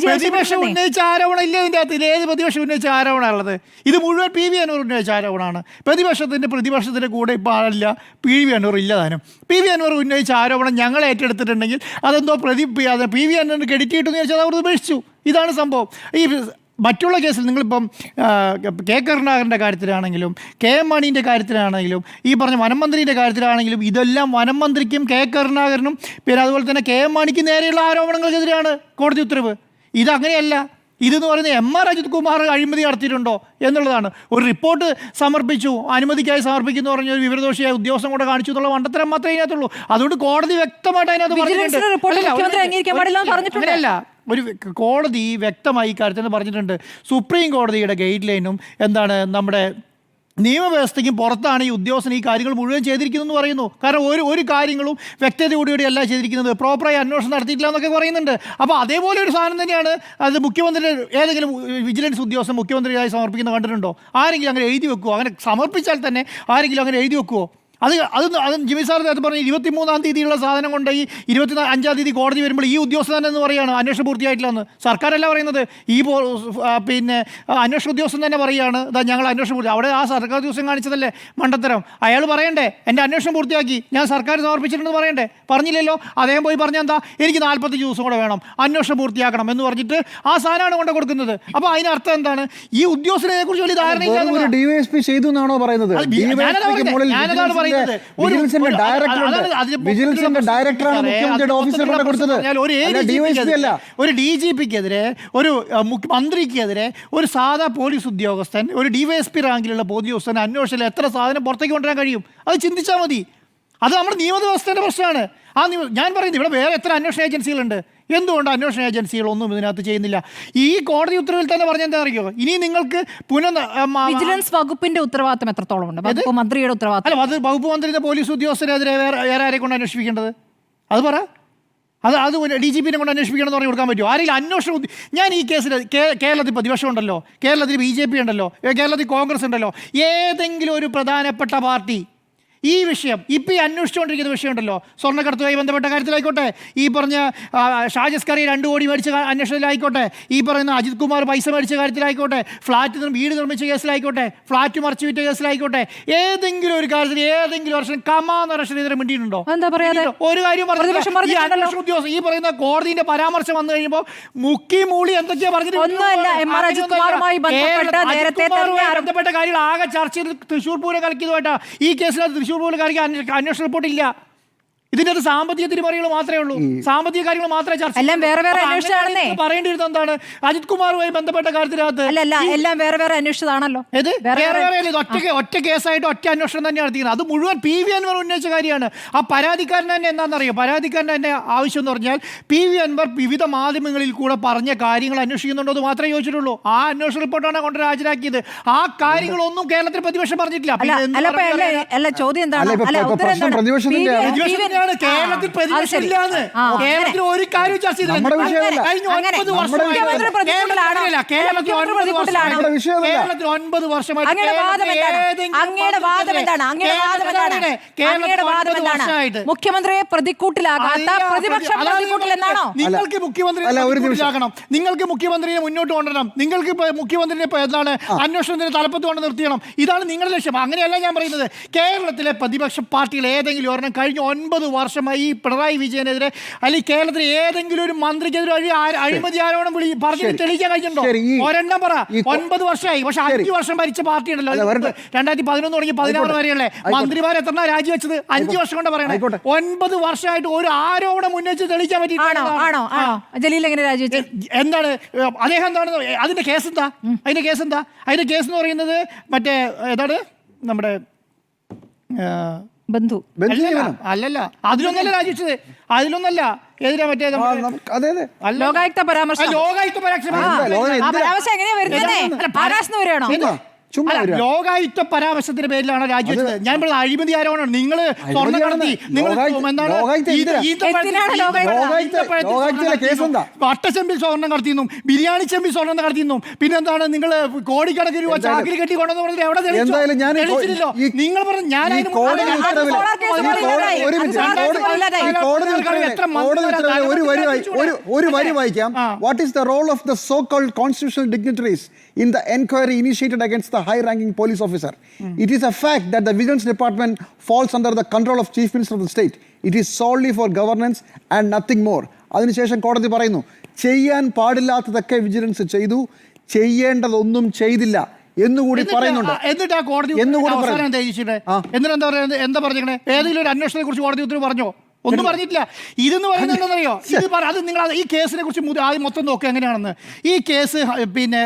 പ്രതിപക്ഷം ഉന്നയിച്ച ആരോപണം ഇല്ല ഇതിൻ്റെ അകത്ത്. ഏത് പ്രതിപക്ഷം ഉന്നയിച്ച ആരോപണമുള്ളത്? ഇത് മുഴുവൻ പി വി അൻവർ ഉന്നയിച്ച ആരോപണമാണ്. പ്രതിപക്ഷത്തിൻ്റെ കൂടെ ഇപ്പോൾ ആളില്ല, പി വി അൻവർ ഇല്ലതാനും. പി വി അൻവർ ഉന്നയിച്ച ആരോപണം ഞങ്ങൾ ഏറ്റെടുത്തിട്ടുണ്ടെങ്കിൽ അതെന്തോ പി വി അൻവറിന് ക്രെഡിറ്റ് കിട്ടുമെന്ന് ചോദിച്ചാൽ അവർ ഉപേക്ഷിച്ചു. ഇതാണ് സംഭവം. ഈ മറ്റുള്ള കേസിൽ നിങ്ങളിപ്പം കെ കരുണാകരൻ്റെ കാര്യത്തിലാണെങ്കിലും കെ എം മാണീൻ്റെ കാര്യത്തിലാണെങ്കിലും ഈ പറഞ്ഞ വനം മന്ത്രിയുടെ കാര്യത്തിലാണെങ്കിലും ഇതെല്ലാം വനം മന്ത്രിക്കും കെ കരുണാകരനും പിന്നെ അതുപോലെ തന്നെ കെ എം മാണിക്കും നേരെയുള്ള ആരോപണങ്ങൾക്കെതിരെയാണ് കോടതി ഉത്തരവ്. ഇതങ്ങനെയല്ല. ഇതെന്ന് പറയുന്നത് എം.ആർ. അജിത് കുമാർ അഴിമതി നടത്തിയിട്ടുണ്ടോ എന്നുള്ളതാണ്. ഒരു റിപ്പോർട്ട് സമർപ്പിച്ചു, അനുമതിക്കായി സമർപ്പിക്കുന്നു പറഞ്ഞ ഒരു വിവരദോഷിയായ ഉദ്യോഗസ്ഥൻ കൂടെ കാണിച്ചു എന്നുള്ള മണ്ടത്തരം മാത്രമേ അതിനകത്തുള്ളൂ. അതുകൊണ്ട് കോടതി വ്യക്തമായിട്ട് അതിനകത്ത് പറഞ്ഞിട്ടുണ്ട്. ഒരു കോടതി വ്യക്തമായി കാര്യത്തിൽ പറഞ്ഞിട്ടുണ്ട്. സുപ്രീം കോടതിയുടെ ഗൈഡ് ലൈനും എന്താണ് നമ്മുടെ നിയമവ്യവസ്ഥയ്ക്കും പുറത്താണ് ഈ ഉദ്യോഗസ്ഥൻ ഈ കാര്യങ്ങൾ മുഴുവൻ ചെയ്തിരിക്കുന്നതെന്ന് പറയുന്നു. കാരണം ഒരു കാര്യങ്ങളും വ്യക്തതയോടുകൂടിയല്ല ചെയ്തിരിക്കുന്നത്, പ്രോപ്പറായി അന്വേഷണം നടത്തിയിട്ടില്ല എന്നൊക്കെ പറയുന്നുണ്ട്. അപ്പോൾ അതേപോലെ ഒരു സാധനം തന്നെയാണ് അത് മുഖ്യമന്ത്രി ഏതെങ്കിലും വിജിലൻസ് ഉദ്യോഗസ്ഥൻ മുഖ്യമന്ത്രിയായി സമർപ്പിക്കുന്നത് കണ്ടിട്ടുണ്ടോ? ആരെങ്കിലും അങ്ങനെ എഴുതി വെക്കുമോ? അങ്ങനെ സമർപ്പിച്ചാൽ തന്നെ ആരെങ്കിലും അങ്ങനെ എഴുതി വെക്കുമോ? അത് ജിമ്മി സാർ നേരത്തെ പറഞ്ഞു 23-ാം തീയതിയുള്ള സാധനം കൊണ്ട് ഈ 25-ാം തീയതി കോടതി വരുമ്പോൾ ഈ ഉദ്യോഗസ്ഥൻ എന്ന് പറയുകയാണ് അന്വേഷണം പൂർത്തിയായിട്ടില്ലെന്ന്. സർക്കാരല്ല പറയുന്നത്, ഈ പിന്നെ അന്വേഷണ ഉദ്യോഗസ്ഥൻ തന്നെ പറയുകയാണ് ഞങ്ങൾ അന്വേഷണം പൂർത്തി. അവിടെ ആ സർക്കാർ ഉദ്യോഗസ്ഥൻ കാണിച്ചതല്ലേ മണ്ടത്തരം. അയാൾ പറയണ്ടേ എൻ്റെ അന്വേഷണം പൂർത്തിയാക്കി ഞാൻ സർക്കാർ സമർപ്പിച്ചിട്ടുണ്ടെന്ന് പറയണ്ടേ? പറഞ്ഞില്ലല്ലോ. അദ്ദേഹം പോയി പറഞ്ഞാൽ എന്താ, എനിക്ക് 45 ദിവസം കൂടെ വേണം, അന്വേഷണം പൂർത്തിയാക്കണം എന്ന് പറഞ്ഞിട്ട് ആ സാധനമാണ് കൊണ്ട് കൊടുക്കുന്നത്. അപ്പോൾ അതിനർത്ഥം എന്താണ്? ഈ ഉദ്യോഗസ്ഥനെ കുറിച്ച് വലിയ ധാരണയില്ല. ഒരു DGPക്കെതിരെ ഒരു മന്ത്രിക്കെതിരെ ഒരു സാധാ പോലീസ് ഉദ്യോഗസ്ഥൻ, ഒരു DYSP റാങ്കിലുള്ള ഉദ്യോഗസ്ഥൻ അന്വേഷണത്തിൽ എത്ര സാധനം പുറത്തേക്ക് കൊണ്ടുവരാൻ കഴിയും? അത് ചിന്തിച്ചാൽ മതി. അത് നമ്മുടെ നിയമവ്യവസ്ഥയുടെ പ്രശ്നമാണ്. ഞാൻ പറയുന്നത് ഇവിടെ വേറെ എത്ര അന്വേഷണ ഏജൻസികളുണ്ട്. എന്തുകൊണ്ട് അന്വേഷണ ഏജൻസികളൊന്നും ഇതിനകത്ത് ചെയ്യുന്നില്ല? ഈ കോടതി ഉത്തരവിൽ തന്നെ പറഞ്ഞെന്താ അറിയോ? ഇനി നിങ്ങൾക്ക് വിജിലൻസ് വകുപ്പിന്റെ ഉത്തരവാദിത്തം എത്രത്തോളം ഉണ്ട്? വകുപ്പ് മന്ത്രിയുടെ ഉത്തരവാദിത്തം അല്ല, അത് വകുപ്പ് മന്ത്രിയുടെ പോലീസ് ഉദ്യോഗസ്ഥരെതിരെ വേറെ ആരെ കൊണ്ട് അന്വേഷിപ്പിക്കേണ്ടത്? അത് പറ. അത് DGPനെ കൊണ്ട് അന്വേഷിപ്പിക്കണം എന്ന് പറഞ്ഞു കൊടുക്കാൻ പറ്റുമോ? ആരെങ്കിലും അന്വേഷണം ഞാൻ ഈ കേസിൽ കേരളത്തിൽ പ്രതിപക്ഷം ഉണ്ടല്ലോ, കേരളത്തിൽ BJP ഉണ്ടല്ലോ, കേരളത്തിൽ കോൺഗ്രസ് ഉണ്ടല്ലോ, ഏതെങ്കിലും ഒരു പ്രധാനപ്പെട്ട പാർട്ടി ഈ വിഷയം ഇപ്പം ഈ അന്വേഷിച്ചുകൊണ്ടിരിക്കുന്ന വിഷയമുണ്ടല്ലോ, സ്വർണ്ണക്കടത്തുമായി ബന്ധപ്പെട്ട കാര്യത്തിലായിക്കോട്ടെ, ഈ പറഞ്ഞ ഷാജസ്കറി 2 കോടി മേടിച്ച അന്വേഷണത്തിലായിക്കോട്ടെ, ഈ പറയുന്ന അജിത് കുമാർ പൈസ മേടിച്ച കാര്യത്തിലായിക്കോട്ടെ, വീട് നിർമ്മിച്ച കേസിലായിക്കോട്ടെ, ഫ്ലാറ്റ് മറച്ചു വിറ്റ കേസിലായിക്കോട്ടെ, ഏതെങ്കിലും ഒരു കാര്യത്തിൽ ഏതെങ്കിലും വർഷം കമാന്ന് ഇതിനെ മിണ്ടിയിട്ടുണ്ടോ? ഒരു കാര്യം ഉദ്യോഗസ്ഥ ഈ പറയുന്ന കോടതിന്റെ പരാമർശം വന്നു കഴിയുമ്പോൾ മുക്കി മൂളി എന്തൊക്കെയാ ബന്ധപ്പെട്ട കാര്യങ്ങൾ ആകെ ചർച്ച ചെയ്ത് തൃശ്ശൂർ പൂരം കലക്കിയതുമായിട്ടാ. ഈ കേസിനകത്ത് തൃശ്ശൂർ പൂരക്കാർക്ക് അന്വേഷണ റിപ്പോർട്ടില്ല. ഇതിന്റെ അത് സാമ്പത്തിക തിരിമറികൾ മാത്രമേ ഉള്ളൂ, സാമ്പത്തിക കാര്യങ്ങൾ മാത്രമേ ചർച്ച പറയേണ്ടിയിരുന്നത്. എന്താണ് അജിത് കുമാറുമായി ബന്ധപ്പെട്ട കാര്യത്തിനകത്ത് എല്ലാം വേറെ വേറെ അന്വേഷിച്ചതാണല്ലോ. ഒറ്റ കേസായിട്ട് ഒറ്റ അന്വേഷണം തന്നെ നടത്തിയത്. അത് മുഴുവൻ പി വി അൻവർ ഉന്നയിച്ച കാര്യമാണ്. ആ പരാതിക്കാരൻ തന്നെ എന്താണെന്നറിയോ? പരാതിക്കാരൻ തന്നെ ആവശ്യം എന്ന് പറഞ്ഞാൽ പി വി അൻവർ വിവിധ മാധ്യമങ്ങളിൽ കൂടെ പറഞ്ഞ കാര്യങ്ങൾ അന്വേഷിക്കുന്നുണ്ടോ എന്ന് മാത്രമേ ചോദിച്ചിട്ടുള്ളൂ. ആ അന്വേഷണ റിപ്പോർട്ടാണ് കൊണ്ട് ഹാജരാക്കിയത്. ആ കാര്യങ്ങളൊന്നും കേരളത്തിൽ പ്രതിപക്ഷം പറഞ്ഞിട്ടില്ല. കേരളത്തിൽ പ്രതിപക്ഷമില്ലാന്ന് കേരളത്തിൽ ഒരു കാര്യം ചർച്ച ചെയ്തില്ല. കഴിഞ്ഞ 9 വർഷമായിട്ട് കേരളത്തിൽ 9 വർഷമായിട്ട് മുഖ്യമന്ത്രിയെ പ്രതിക്കൂട്ടിലാകാത്ത പ്രതിപക്ഷം നിങ്ങൾക്ക് മുഖ്യമന്ത്രിയാകണം, നിങ്ങൾക്ക് മുഖ്യമന്ത്രിയെ മുന്നോട്ട് കൊണ്ടുവരണം, നിങ്ങൾക്ക് മുഖ്യമന്ത്രിയെ എന്താണ് അന്വേഷണത്തിന് തലപ്പത്ത് കൊണ്ട് നിർത്തിയണം. ഇതാണ് നിങ്ങളുടെ ലക്ഷ്യം. അങ്ങനെയല്ല ഞാൻ പറയുന്നത്. കേരളത്തിലെ പ്രതിപക്ഷ പാർട്ടികൾ ഏതെങ്കിലും ഒരെണ്ണം കഴിഞ്ഞ 9 വർഷമായി ഈ പിണറായി വിജയനെതിരെ അല്ലെങ്കിൽ കേരളത്തിലെ ഏതെങ്കിലും ഒരു മന്ത്രിക്കെതിരെ അഴിമതി ആരോപണം പറഞ്ഞ് തെളിയിക്കാൻ കഴിഞ്ഞിട്ടുണ്ടോ? ഒരെണ്ണം പറ. 9 വർഷമായി. പക്ഷെ 5 വർഷം ഭരിച്ച പാർട്ടി ഉണ്ടല്ലോ, 2011 തുടങ്ങി 16 വരെയല്ലേ മന്ത്രിമാർ എത്ര രാജിവെച്ചത്? 5 വർഷം കൊണ്ട് പറയണേ. 9 വർഷമായിട്ട് ഒരു ആരോപണം ഉന്നയിച്ച് തെളിയിക്കാൻ പറ്റി. ജലീൽ എങ്ങനെ രാജിവെച്ചു? എന്താണ് അദ്ദേഹം എന്താണ് അതിന്റെ കേസ് എന്താ? അതിന്റെ കേസ് എന്ന് പറയുന്നത് മറ്റേ ഏതാണ് നമ്മുടെ ബന്ധു അല്ലല്ല, അതിലൊന്നല്ല രാജിവെച്ചത്. അതിലൊന്നല്ല എതിരാ മറ്റേ ലോകായുക്ത പരാമർശം. ലോകായുക്ത പരാമർശത്തിന്റെ പേരിലാണ് രാജിവെച്ചത്. ഞാൻ പറഞ്ഞത് അഴിമതി ആരോപണം. നിങ്ങൾ സ്വർണ്ണം കടത്തി, വട്ടച്ചെമ്പിൽ സ്വർണ്ണം കടത്തിയെന്നും ബിരിയാണി ചെമ്പിൽ സ്വർണ്ണം കടത്തിയെന്നും പിന്നെന്താണ് നിങ്ങൾ കോടിക്കണക്കിന് രൂപ ചാക്കിൽ കെട്ടി കൊണ്ടെന്ന് പറഞ്ഞത് എവിടെ തെളിയിച്ചില്ലല്ലോ? നിങ്ങൾ പറഞ്ഞു ഞാൻ ഒരു വരി വായിക്കാം. What is the role of the so called constitutional dignitaries in the inquiry initiated against the high-ranking police officer? It is a fact that the Vigilance Department falls under the control of Chief Minister of the state. It is solely for governance and nothing more. അതിനുശേഷം കോടതി പറയുന്നു, ചെയ്യാൻ പാടില്ലാത്തതൊക്കെ vigilance ചെയ്തു, ചെയ്യേണ്ടതൊന്നും ചെയ്തില്ല എന്നുകൂടി പറയുന്നുണ്ട്. എന്നിട്ട് ആ കോടതി എന്താ പറഞ്ഞേ? ഏതെങ്കിലും ഒരു അന്വേഷണത്തെ കുറിച്ച് കോടതി ഉത്തരവ് പറഞ്ഞോ? ഒന്നും പറഞ്ഞിട്ടില്ല. ഇതെന്ന് പറയുന്നത് എന്താണെന്നറിയോ? അത് നിങ്ങൾ ഈ കേസിനെ കുറിച്ച് ആദ്യം മൊത്തം നോക്കുക എങ്ങനെയാണെന്ന്. ഈ കേസ് പിന്നെ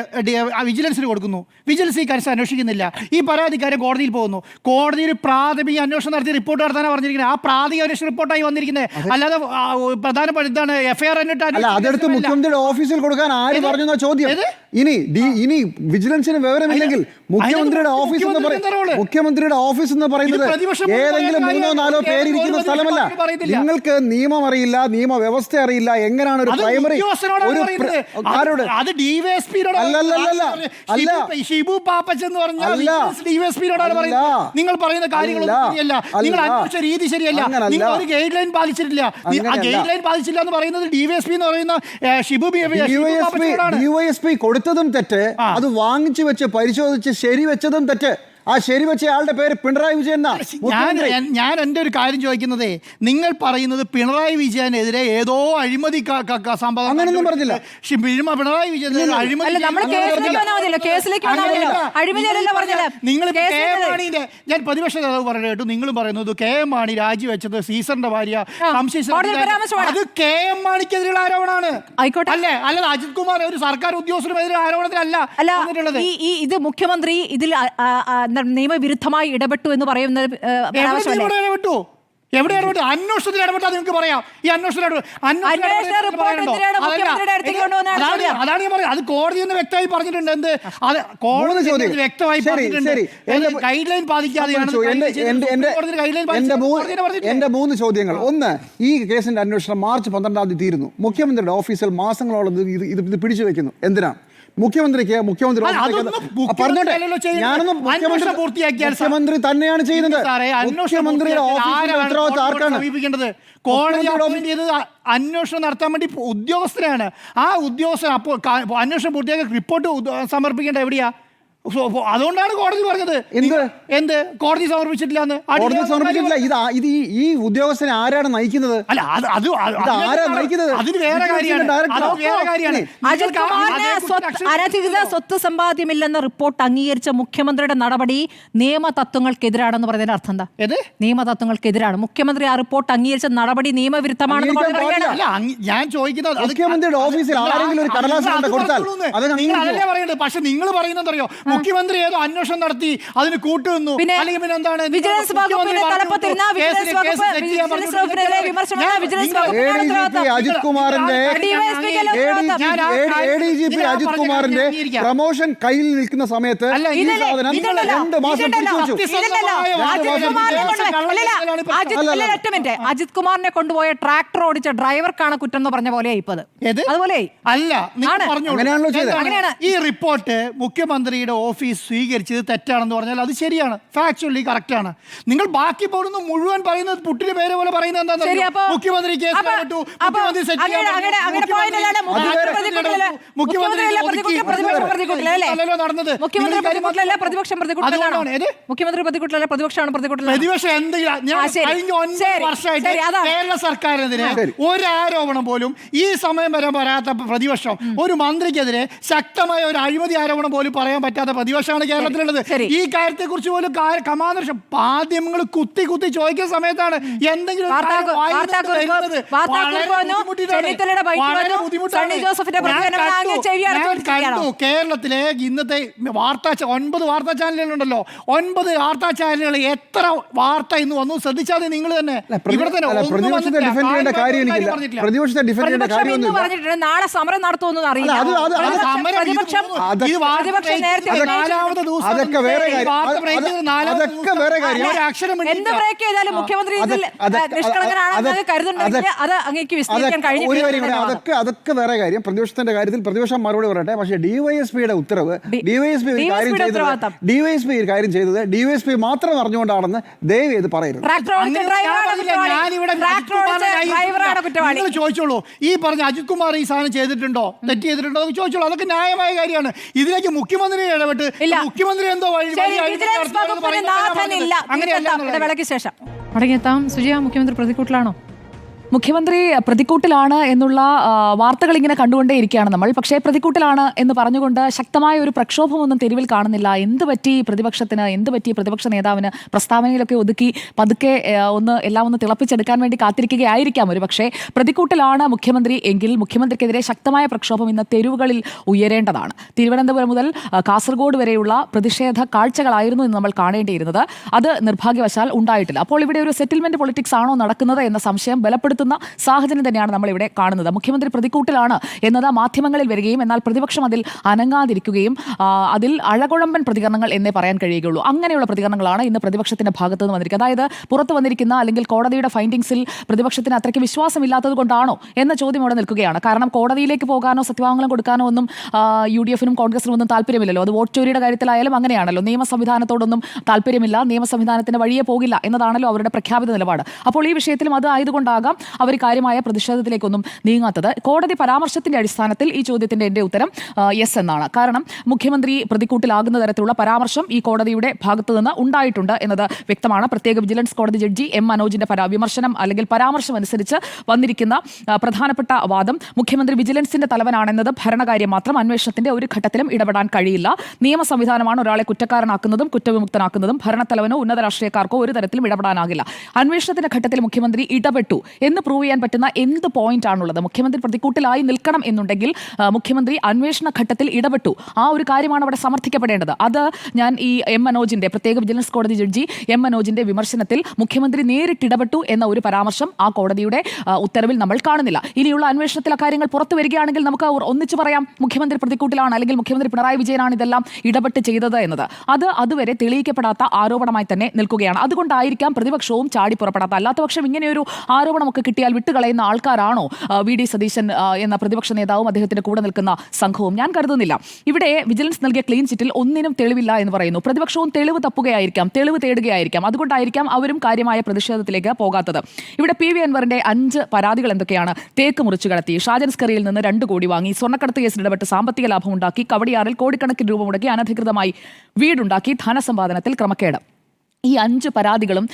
വിജിലൻസിന് കൊടുക്കുന്നു. വിജിലൻസ് ഈ കേസ് അന്വേഷിക്കുന്നില്ല. ഈ പരാതിക്കാരൻ കോടതിയിൽ പോകുന്നു. കോടതിയിൽ പ്രാഥമിക അന്വേഷണം നടത്തി റിപ്പോർട്ട് നടത്താനാണ് പറഞ്ഞിരിക്കുന്നത്. ആ പ്രാഥമിക അന്വേഷണ റിപ്പോർട്ടായി വന്നിരിക്കുന്നത്. അല്ലാതെ പ്രധാനപ്പെട്ട ഇതാണ് FIR അതെടുത്ത് മുഖ്യമന്ത്രിയുടെ ഓഫീസിൽ കൊടുക്കാൻ ആര് പറഞ്ഞു ചോദ്യം. ഇനി വിജിലൻസിന് വിവരമില്ലെങ്കിൽ മുഖ്യമന്ത്രിയുടെ ഓഫീസ് എന്ന് പറയുന്നത് ഏതെങ്കിലും 3-4 പേരിരിക്കുന്ന സ്ഥലമല്ല. നിങ്ങൾക്ക് നിയമം അറിയില്ല, നിയമവ്യവസ്ഥ അറിയില്ല. എങ്ങനെയാണ് ഒരു പ്രൈമറി ആരോട് ഷിബു പാപ്പച്ചൻ എന്ന് പറഞ്ഞാൽ ഡിവൈഎസ്പിയോടാണ് പറയുന്നത്. നിങ്ങൾ പറയുന്ന കാര്യങ്ങളൊന്നും ശരിയല്ല, നിങ്ങൾ അന്വേഷിച്ച രീതി ശരിയല്ല, നിങ്ങൾ ഒരു ഗൈഡ് ലൈൻ പാലിച്ചിട്ടില്ല. ആ ഗൈഡ് ലൈൻ പാലിച്ചില്ല എന്ന് പറയുന്നത് ഡിവൈഎസ്പി എന്ന് പറയുന്ന ഷിബു ഡിവൈഎസ്പി കൊടുത്തതും തെറ്റ്, അത് വാങ്ങിച്ചു വെച്ച് പരിശോധിച്ച് ശരിവെച്ചതും തെറ്റ്. ആ ശരി വെച്ച ആളുടെ പേര് പിണറായി വിജയൻ. ഞാൻ എൻ്റെ ഒരു കാര്യം ചോദിക്കുന്നത്, നിങ്ങൾ പറയുന്നത് പിണറായി വിജയനെതിരെ ഏതോ അഴിമതി സംഭവം അങ്ങനെയൊന്നും പറഞ്ഞില്ല. പിണറായി വിജയൻ നിങ്ങൾ ഞാൻ പ്രതിപക്ഷ നേതാവ് പറഞ്ഞു കേട്ടു. നിങ്ങൾ പറയുന്നത് KM മാണി രാജിവെച്ചത് സീസറിന്റെ ഭാര്യ അത് KM മാണിക്കെതിരെയുള്ള ആരോപണമാണ് അല്ലേ? അല്ലാതെ അജിത് കുമാർ ഒരു സർക്കാർ ഉദ്യോഗസ്ഥരുമെതിരെ ആരോപണത്തിലല്ല. ഇത് മുഖ്യമന്ത്രി ഇതിൽ നിയമവിരുദ്ധമായി ഇടപെട്ടു എന്ന് പറയുന്നത് എവിടെ ഇടപെട്ടു? അന്വേഷണത്തിൽ ഇടപെട്ടാ നിങ്ങൾക്ക് പറയാം. ഈ അതാണ് ഞാൻ പറയുന്നത്. അത് കോടതി ഒന്ന് വ്യക്തമായി പറഞ്ഞിട്ടുണ്ട്. എന്ത് കോടതി വ്യക്തമായി പറഞ്ഞിട്ടുണ്ട്, ഗൈഡ് ലൈൻ പാലിക്കാതെയാണ്. എന്റെ 3 ചോദ്യങ്ങൾ. ഒന്ന്, ഈ കേസിന്റെ അന്വേഷണം മാർച്ച് 12 തീരുന്നു. മുഖ്യമന്ത്രിയുടെ ഓഫീസിൽ മാസങ്ങളോളം ഇത് പിടിച്ചു വെക്കുന്നു. എന്തിനാ? മുഖ്യമന്ത്രി മുഖ്യമന്ത്രി തന്നെയാണ് ചെയ്യുന്നത്. മുഖ്യമന്ത്രിയുടെ ഓഫീസിന്റെ ഉത്തരവാദിത്തം ആർക്കാണ്? അന്വേഷണം നടത്താൻ വേണ്ടി ഉദ്യോഗസ്ഥരാണ്. ആ ഉദ്യോഗസ്ഥർ അപ്പോൾ അന്വേഷണം പൂർത്തിയാക്കി റിപ്പോർട്ട് സമർപ്പിക്കേണ്ട എവിടെയാ? അതുകൊണ്ടാണ് കോടതി പറഞ്ഞത് എന്ത് കോടതി സമർപ്പിച്ചിട്ടില്ല. ഇത് ഈ ഉദ്യോഗസ്ഥനെ ആരാണ് നയിക്കുന്നത്? അല്ല ആരാ നയിക്കുന്നത്? അതിന് വേറെ കാര്യമാണ്. അനധികൃത സ്വത്ത് സമ്പാദ്യമില്ലെന്ന റിപ്പോർട്ട് അംഗീകരിച്ച മുഖ്യമന്ത്രിയുടെ നടപടി നിയമതത്വങ്ങൾക്കെതിരാണെന്ന് പറയുന്നതിന്റെ അർത്ഥം എന്താ? നിയമതത്വങ്ങൾക്കെതിരാണ്. മുഖ്യമന്ത്രി ആ റിപ്പോർട്ട് അംഗീകരിച്ച നടപടി നിയമവിരുദ്ധമാണെന്ന് ഞാൻ ചോദിക്കുന്നത് മുഖ്യമന്ത്രിയുടെ ഓഫീസിൽ ആരെങ്കിലും ഒരു കടലാസ് കൊടുത്താൽ അതല്ലേ പറയുന്നത്. പക്ഷെ നിങ്ങൾ പറയുന്നതറിയോ? മുഖ്യമന്ത്രി ഏതോ അന്വേഷണം നടത്തി അതിന് കൂട്ടുനിന്നു. അല്ലെങ്കിൽ പിന്നെ എന്താണ് അജിത് കുമാറിന്റെ പ്രമോഷൻ കയ്യിൽ നിൽക്കുന്ന സമയത്ത് ഈ സാധനം 2 മാസം അജിത് കുമാറിനെ കൊണ്ടുപോയ ട്രാക്ടർ ഓടിച്ച ഡ്രൈവർക്കാണ് കുറ്റം എന്ന് പറഞ്ഞ പോലെ ഇപ്പത്. അതുപോലെ അല്ല, ഈ റിപ്പോർട്ട് മുഖ്യമന്ത്രിയുടെ ഓഫീസ് സ്വീകരിച്ചത് തെറ്റാണെന്ന് പറഞ്ഞാൽ അത് ശരിയാണ്, ഫാക്ച്വലി കറക്റ്റാണ്. നിങ്ങൾ ബാക്കി പോകുന്ന മുഴുവൻ പറയുന്നത് പുട്ടിന് പേര് പോലെ പറയുന്നത് എന്താ? മുഖ്യമന്ത്രി കേസ് ഇടപെട്ടു, മുഖ്യമന്ത്രി സെറ്റ് നടന്നത്. പ്രതിപക്ഷം എന്തെങ്കിലും കഴിഞ്ഞ 9 വർഷമായിട്ട് കേരള സർക്കാരിനെതിരെ ഒരു ആരോപണം പോലും ഈ സമയം വരെ വരാത്ത പ്രതിപക്ഷം, ഒരു മന്ത്രിക്കെതിരെ ശക്തമായ ഒരു അഴിമതി ആരോപണം പോലും പറയാൻ പറ്റാത്ത പ്രതിപക്ഷമാണ് കേരളത്തിലുള്ളത്. ഈ കാര്യത്തെ കുറിച്ച് പോലും കമാന്തരം മാധ്യമങ്ങൾ കുത്തി ചോദിക്കുന്ന സമയത്താണ് എന്തെങ്കിലും കേരളത്തിലെ ഇന്നത്തെ 9 വാർത്താ ചാനലുകളുണ്ടല്ലോ, 9 വാർത്താ ചാനലുകൾ എത്ര വാർത്ത ഇന്ന് വന്നു ശ്രദ്ധിച്ചാൽ നിങ്ങൾ തന്നെ. നാളെ സമരം നടത്തുമെന്ന് അറിയില്ല. എന്ത് ബ്രേക്ക് ചെയ്താലും മുഖ്യമന്ത്രി നിഷ്കളങ്കനാണെന്ന് കരുതുന്നുണ്ടെങ്കിൽ അത് അങ്ങേക്ക് വിസ്തരിക്കാൻ കഴിഞ്ഞിട്ടില്ല. അതൊക്കെ വേറെ കാര്യം. പ്രതിപക്ഷത്തിന്റെ കാര്യത്തിൽ പ്രതിപക്ഷം മറുപടി പറയട്ടെ. പക്ഷേ ഡിവൈഎസ്പിയുടെ ഉത്തരവ്, ഡിവൈഎസ്പി ഒരു കാര്യം ചെയ്തത് ഡിവൈഎസ്പി മാത്രം അറിഞ്ഞുകൊണ്ടാണെന്ന് ദയവ് ചെയ്ത് പറയരുത്. നിങ്ങൾ ചോദിച്ചോളൂ, ഈ പറഞ്ഞ അജിത് കുമാർ ഈ സാധനം ചെയ്തിട്ടുണ്ടോ, തെറ്റ് ചെയ്തിട്ടുണ്ടോ എന്ന് ചോദിച്ചോളൂ. അതൊക്കെ ന്യായമായ കാര്യമാണ്. ഇതിലേക്ക് മുഖ്യമന്ത്രി ഇടപെട്ട് മുഖ്യമന്ത്രി എന്തോ അങ്ങനെയല്ല. ശേഷം മടങ്ങിയെത്താം. സുജയ, മുഖ്യമന്ത്രി പ്രതിക്കൂട്ടിലാണോ? മുഖ്യമന്ത്രി പ്രതിക്കൂട്ടിലാണ് എന്നുള്ള വാർത്തകൾ ഇങ്ങനെ കണ്ടുകൊണ്ടേയിരിക്കുകയാണ് നമ്മൾ. പക്ഷേ പ്രതിക്കൂട്ടിലാണ് എന്ന് പറഞ്ഞുകൊണ്ട് ശക്തമായ ഒരു പ്രക്ഷോഭമൊന്നും തെരുവിൽ കാണുന്നില്ല. എന്ത് പറ്റി പ്രതിപക്ഷത്തിന്, എന്ത് പറ്റി പ്രതിപക്ഷ നേതാവിന്? പ്രസ്താവനയിലൊക്കെ ഒതുക്കി പതുക്കെ എല്ലാം ഒന്ന് തിളപ്പിച്ചെടുക്കാൻ വേണ്ടി കാത്തിരിക്കുകയായിരിക്കാം ഒരു പക്ഷേ. പ്രതിക്കൂട്ടിലാണ് മുഖ്യമന്ത്രി എങ്കിൽ മുഖ്യമന്ത്രിക്കെതിരെ ശക്തമായ പ്രക്ഷോഭം ഇന്ന് തെരുവുകളിൽ ഉയരേണ്ടതാണ്. തിരുവനന്തപുരം മുതൽ കാസർഗോഡ് വരെയുള്ള പ്രതിഷേധ കാഴ്ചകളായിരുന്നു ഇന്ന് നമ്മൾ കാണേണ്ടിയിരുന്നത്. അത് നിർഭാഗ്യവശാൽ ഉണ്ടായിട്ടില്ല. അപ്പോൾ ഇവിടെ ഒരു സെറ്റിൽമെന്റ് പൊളിറ്റിക്സ് ആണോ നടക്കുന്നത് എന്ന സംശയം ബലപ്പെടുത്തുന്ന സാഹചര്യം തന്നെയാണ് നമ്മൾ ഇവിടെ കാണുന്നത്. മുഖ്യമന്ത്രി പ്രതിക്കൂട്ടിലാണ് എന്നത് മാധ്യമങ്ങളിൽ വരികയും എന്നാൽ പ്രതിപക്ഷം അതിൽ അനങ്ങാതിരിക്കുകയും അതിൽ അഴകുഴമ്പൻ പ്രതികരണങ്ങൾ എന്നേ പറയാൻ കഴിയുകയുള്ളൂ. അങ്ങനെയുള്ള പ്രതികരണങ്ങളാണ് ഇന്ന് പ്രതിപക്ഷത്തിന്റെ ഭാഗത്ത് നിന്ന് വന്നിരിക്കുന്നത്. അതായത് പുറത്തു വന്നിരിക്കുന്ന അല്ലെങ്കിൽ കോടതിയുടെ ഫൈൻഡിങ്സിൽ പ്രതിപക്ഷത്തിന് അത്രയ്ക്ക് വിശ്വാസമില്ലാത്തത് കൊണ്ടാണോ എന്ന ചോദ്യം അവിടെ നിൽക്കുകയാണ്. കാരണം കോടതിയിലേക്ക് പോകാനോ സത്യവാങ്മൂലം കൊടുക്കാനോ ഒന്നും UDF-നും കോൺഗ്രസിനും ഒന്നും താല്പര്യമില്ലല്ലോ. അത് വോട്ട് ചോരിയുടെ കാര്യത്തിലായാലും അങ്ങനെയാണല്ലോ. നിയമ സംവിധാനത്തോടൊന്നും താല്പര്യമില്ല, നിയമ സംവിധാനത്തിന്റെ വഴിയെ പോകില്ല എന്നതാണല്ലോ അവരുടെ പ്രഖ്യാപിത നിലപാട്. അപ്പോൾ ഈ വിഷയത്തിലും അത് ആയതുകൊണ്ടാകാം അവർ കാര്യമായ പ്രതിഷേധത്തിലേക്കൊന്നും നീങ്ങാത്തത്. കോടതി പരാമർശത്തിന്റെ അടിസ്ഥാനത്തിൽ ഈ ചോദ്യത്തിന്റെ എന്റെ ഉത്തരം യെസ് എന്നാണ്. കാരണം മുഖ്യമന്ത്രി പ്രതിക്കൂട്ടിലാകുന്ന തരത്തിലുള്ള പരാമർശം ഈ കോടതിയുടെ ഭാഗത്തു നിന്ന് ഉണ്ടായിട്ടുണ്ട് എന്നത് വ്യക്തമാണ്. പ്രത്യേക വിജിലൻസ് കോടതി ജഡ്ജി M. മനോജിന്റെ വിമർശനം അല്ലെങ്കിൽ പരാമർശം അനുസരിച്ച് വന്നിരിക്കുന്ന പ്രധാനപ്പെട്ട വാദം മുഖ്യമന്ത്രി വിജിലൻസിന്റെ തലവനാണെന്നത് ഭരണകാര്യം മാത്രം, അന്വേഷണത്തിന്റെ ഒരു ഘട്ടത്തിലും ഇടപെടാൻ കഴിയില്ല. നിയമ സംവിധാനമാണ് ഒരാളെ കുറ്റക്കാരനാക്കുന്നതും കുറ്റവിമുക്തനാക്കുന്നതും. ഭരണത്തലവനോ ഉന്നത രാഷ്ട്രീയക്കാർക്കോ ഒരു തരത്തിലും ഇടപെടാനാകില്ല. അന്വേഷണത്തിന്റെ ഘട്ടത്തിൽ മുഖ്യമന്ത്രി ഇടപെട്ടു എന്ന് പ്രൂവ് ചെയ്യാൻ പറ്റുന്ന എന്ത് പോയിന്റ് ആണുള്ളത്? മുഖ്യമന്ത്രി പ്രതിക്കൂട്ടിലായി നിൽക്കണം എന്നുണ്ടെങ്കിൽ മുഖ്യമന്ത്രി അന്വേഷണ ഘട്ടത്തിൽ ഇടപെട്ടു. ആ ഒരു കാര്യമാണ് അവിടെ സമർത്ഥിക്കപ്പെടേണ്ടത്. അത് ഞാൻ ഈ M. മനോജിന്റെ പ്രത്യേക വിജിലൻസ് കോടതി ജഡ്ജി M. മനോജിന്റെ വിമർശനത്തിൽ മുഖ്യമന്ത്രി നേരിട്ട് ഇടപെട്ടു എന്ന ഒരു പരാമർശം ആ കോടതിയുടെ ഉത്തരവിൽ നമ്മൾ കാണുന്നില്ല. ഇനിയുള്ള അന്വേഷണത്തിൽ അക്കാര്യങ്ങൾ പുറത്തു വരികയാണെങ്കിൽ നമുക്ക് ഒന്നിച്ചു പറയാം മുഖ്യമന്ത്രി പ്രതിക്കൂട്ടിലാണ് അല്ലെങ്കിൽ മുഖ്യമന്ത്രി പിണറായി വിജയനാണ് ഇതെല്ലാം ഇടപെട്ട് ചെയ്തത് എന്നത്. അത് അതുവരെ തെളിയിക്കപ്പെടാത്ത ആരോപണമായി തന്നെ നിൽക്കുകയാണ്. അതുകൊണ്ടായിരിക്കാം പ്രതിപക്ഷവും ചാടി പുറപ്പെടാത്ത. അല്ലാത്ത പക്ഷം ഇങ്ങനെയൊരു ആരോപണമൊക്കെ കിട്ടിയാൽ വിട്ടുകളയുന്ന ആൾക്കാരാണോ VD സതീശൻ എന്ന പ്രതിപക്ഷ നേതാവും അദ്ദേഹത്തിന്റെ കൂടെ നിൽക്കുന്ന സംഘവും? ഞാൻ കരുതുന്നില്ല. ഇവിടെ വിജിലൻസ് നൽകിയ ക്ലീൻ ചിറ്റിൽ ഒന്നിനും തെളിവില്ല എന്ന് പറയുന്നു. പ്രതിപക്ഷവും തെളിവ് തപ്പുകയായിരിക്കാം, തെളിവ് തേടുകയായിരിക്കാം. അതുകൊണ്ടായിരിക്കാം അവരും കാര്യമായ പ്രതിഷേധത്തിലേക്ക് പോകാത്തത്. ഇവിടെ PV അൻവറിന്റെ 5 പരാതികൾ എന്തൊക്കെയാണ്? തേക്ക് മുറിച്ചു കടത്തി, ഷാജൻ സ്കറിയിൽ നിന്ന് 2 കോടി വാങ്ങി, സ്വർണ്ണക്കടത്ത് കേസിൽ ഇടപെട്ട് സാമ്പത്തിക ലാഭം ഉണ്ടാക്കി, കവടിയാറിൽ കോടിക്കണക്കിന് രൂപ മുടക്കി അനധികൃതമായി വീടുണ്ടാക്കി, ധനസമ്പാദനത്തിൽ ക്രമക്കേട്. ഈ 5 പരാതികളും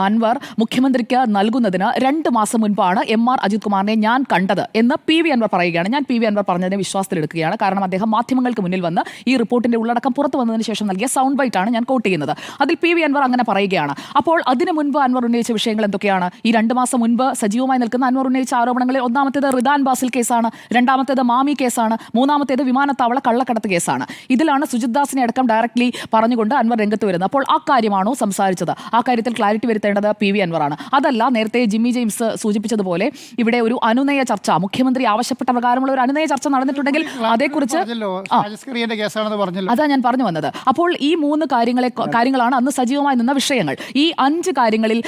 അൻവർ മുഖ്യമന്ത്രിക്ക് നൽകുന്നതിന് 2 മാസം മുൻപാണ് MR അജിത് കുമാറിനെ ഞാൻ കണ്ടത് എന്ന് PV അൻവർ പറയുകയാണ്. ഞാൻ PV അൻവർ പറഞ്ഞതിനെ വിശ്വാസത്തിലെടുക്കുകയാണ്. കാരണം അദ്ദേഹം മാധ്യമങ്ങൾക്ക് മുന്നിൽ വന്ന് ഈ റിപ്പോർട്ടിന്റെ ഉള്ളടക്കം പുറത്തു വന്നതിന് ശേഷം നൽകിയ സൗണ്ട് ബൈറ്റാണ് ഞാൻ കോട്ട് ചെയ്യുന്നത്. അതിൽ PV അൻവർ അങ്ങനെ പറയുകയാണ്. അപ്പോൾ അതിനു മുൻപ് അൻവർ ഉന്നയിച്ച വിഷയങ്ങൾ എന്തൊക്കെയാണ്? ഈ 2 മാസം മുൻപ് സജീവമായി നിൽക്കുന്ന അൻവർ ഉന്നയിച്ച ആരോപണങ്ങളിൽ ഒന്നാമത്തേത് റിദാൻ ബാസിൽ കേസാണ്, രണ്ടാമത്തേത് മാമി കേസാണ്, മൂന്നാമത്തേത് വിമാനത്താവള കള്ളക്കടത്ത് കേസാണ്. ഇതിലാണ് സുജിത് ദാസിനെ അടക്കം ഡയറക്ട്ലി പറഞ്ഞുകൊണ്ട് അൻവർ രംഗത്ത് വരുന്നത്. അപ്പോൾ ആ കാര്യമാണോ സംസാരിക്കുന്നത്? സംസാരിച്ചത്? ആ കാര്യത്തിൽ ക്ലാരിറ്റി വരുത്തേണ്ടത് PV അൻവറാണ്. അതല്ല, നേരത്തെ ജിമ്മി ജെയിംസ് സൂചിപ്പിച്ചതുപോലെ ഇവിടെ ഒരു അനുനയ ചർച്ച, മുഖ്യമന്ത്രി ആവശ്യപ്പെട്ട പ്രകാരമുള്ള ഒരു അനുനയ ചർച്ച നടന്നിട്ടുണ്ടെങ്കിൽ അതേക്കുറിച്ച് അതാ ഞാൻ പറഞ്ഞു വന്നത്. അപ്പോൾ ഈ 3 കാര്യങ്ങളാണ് അന്ന് സജീവമായി നിന്ന വിഷയങ്ങൾ. ഈ 5 കാര്യങ്ങളിൽ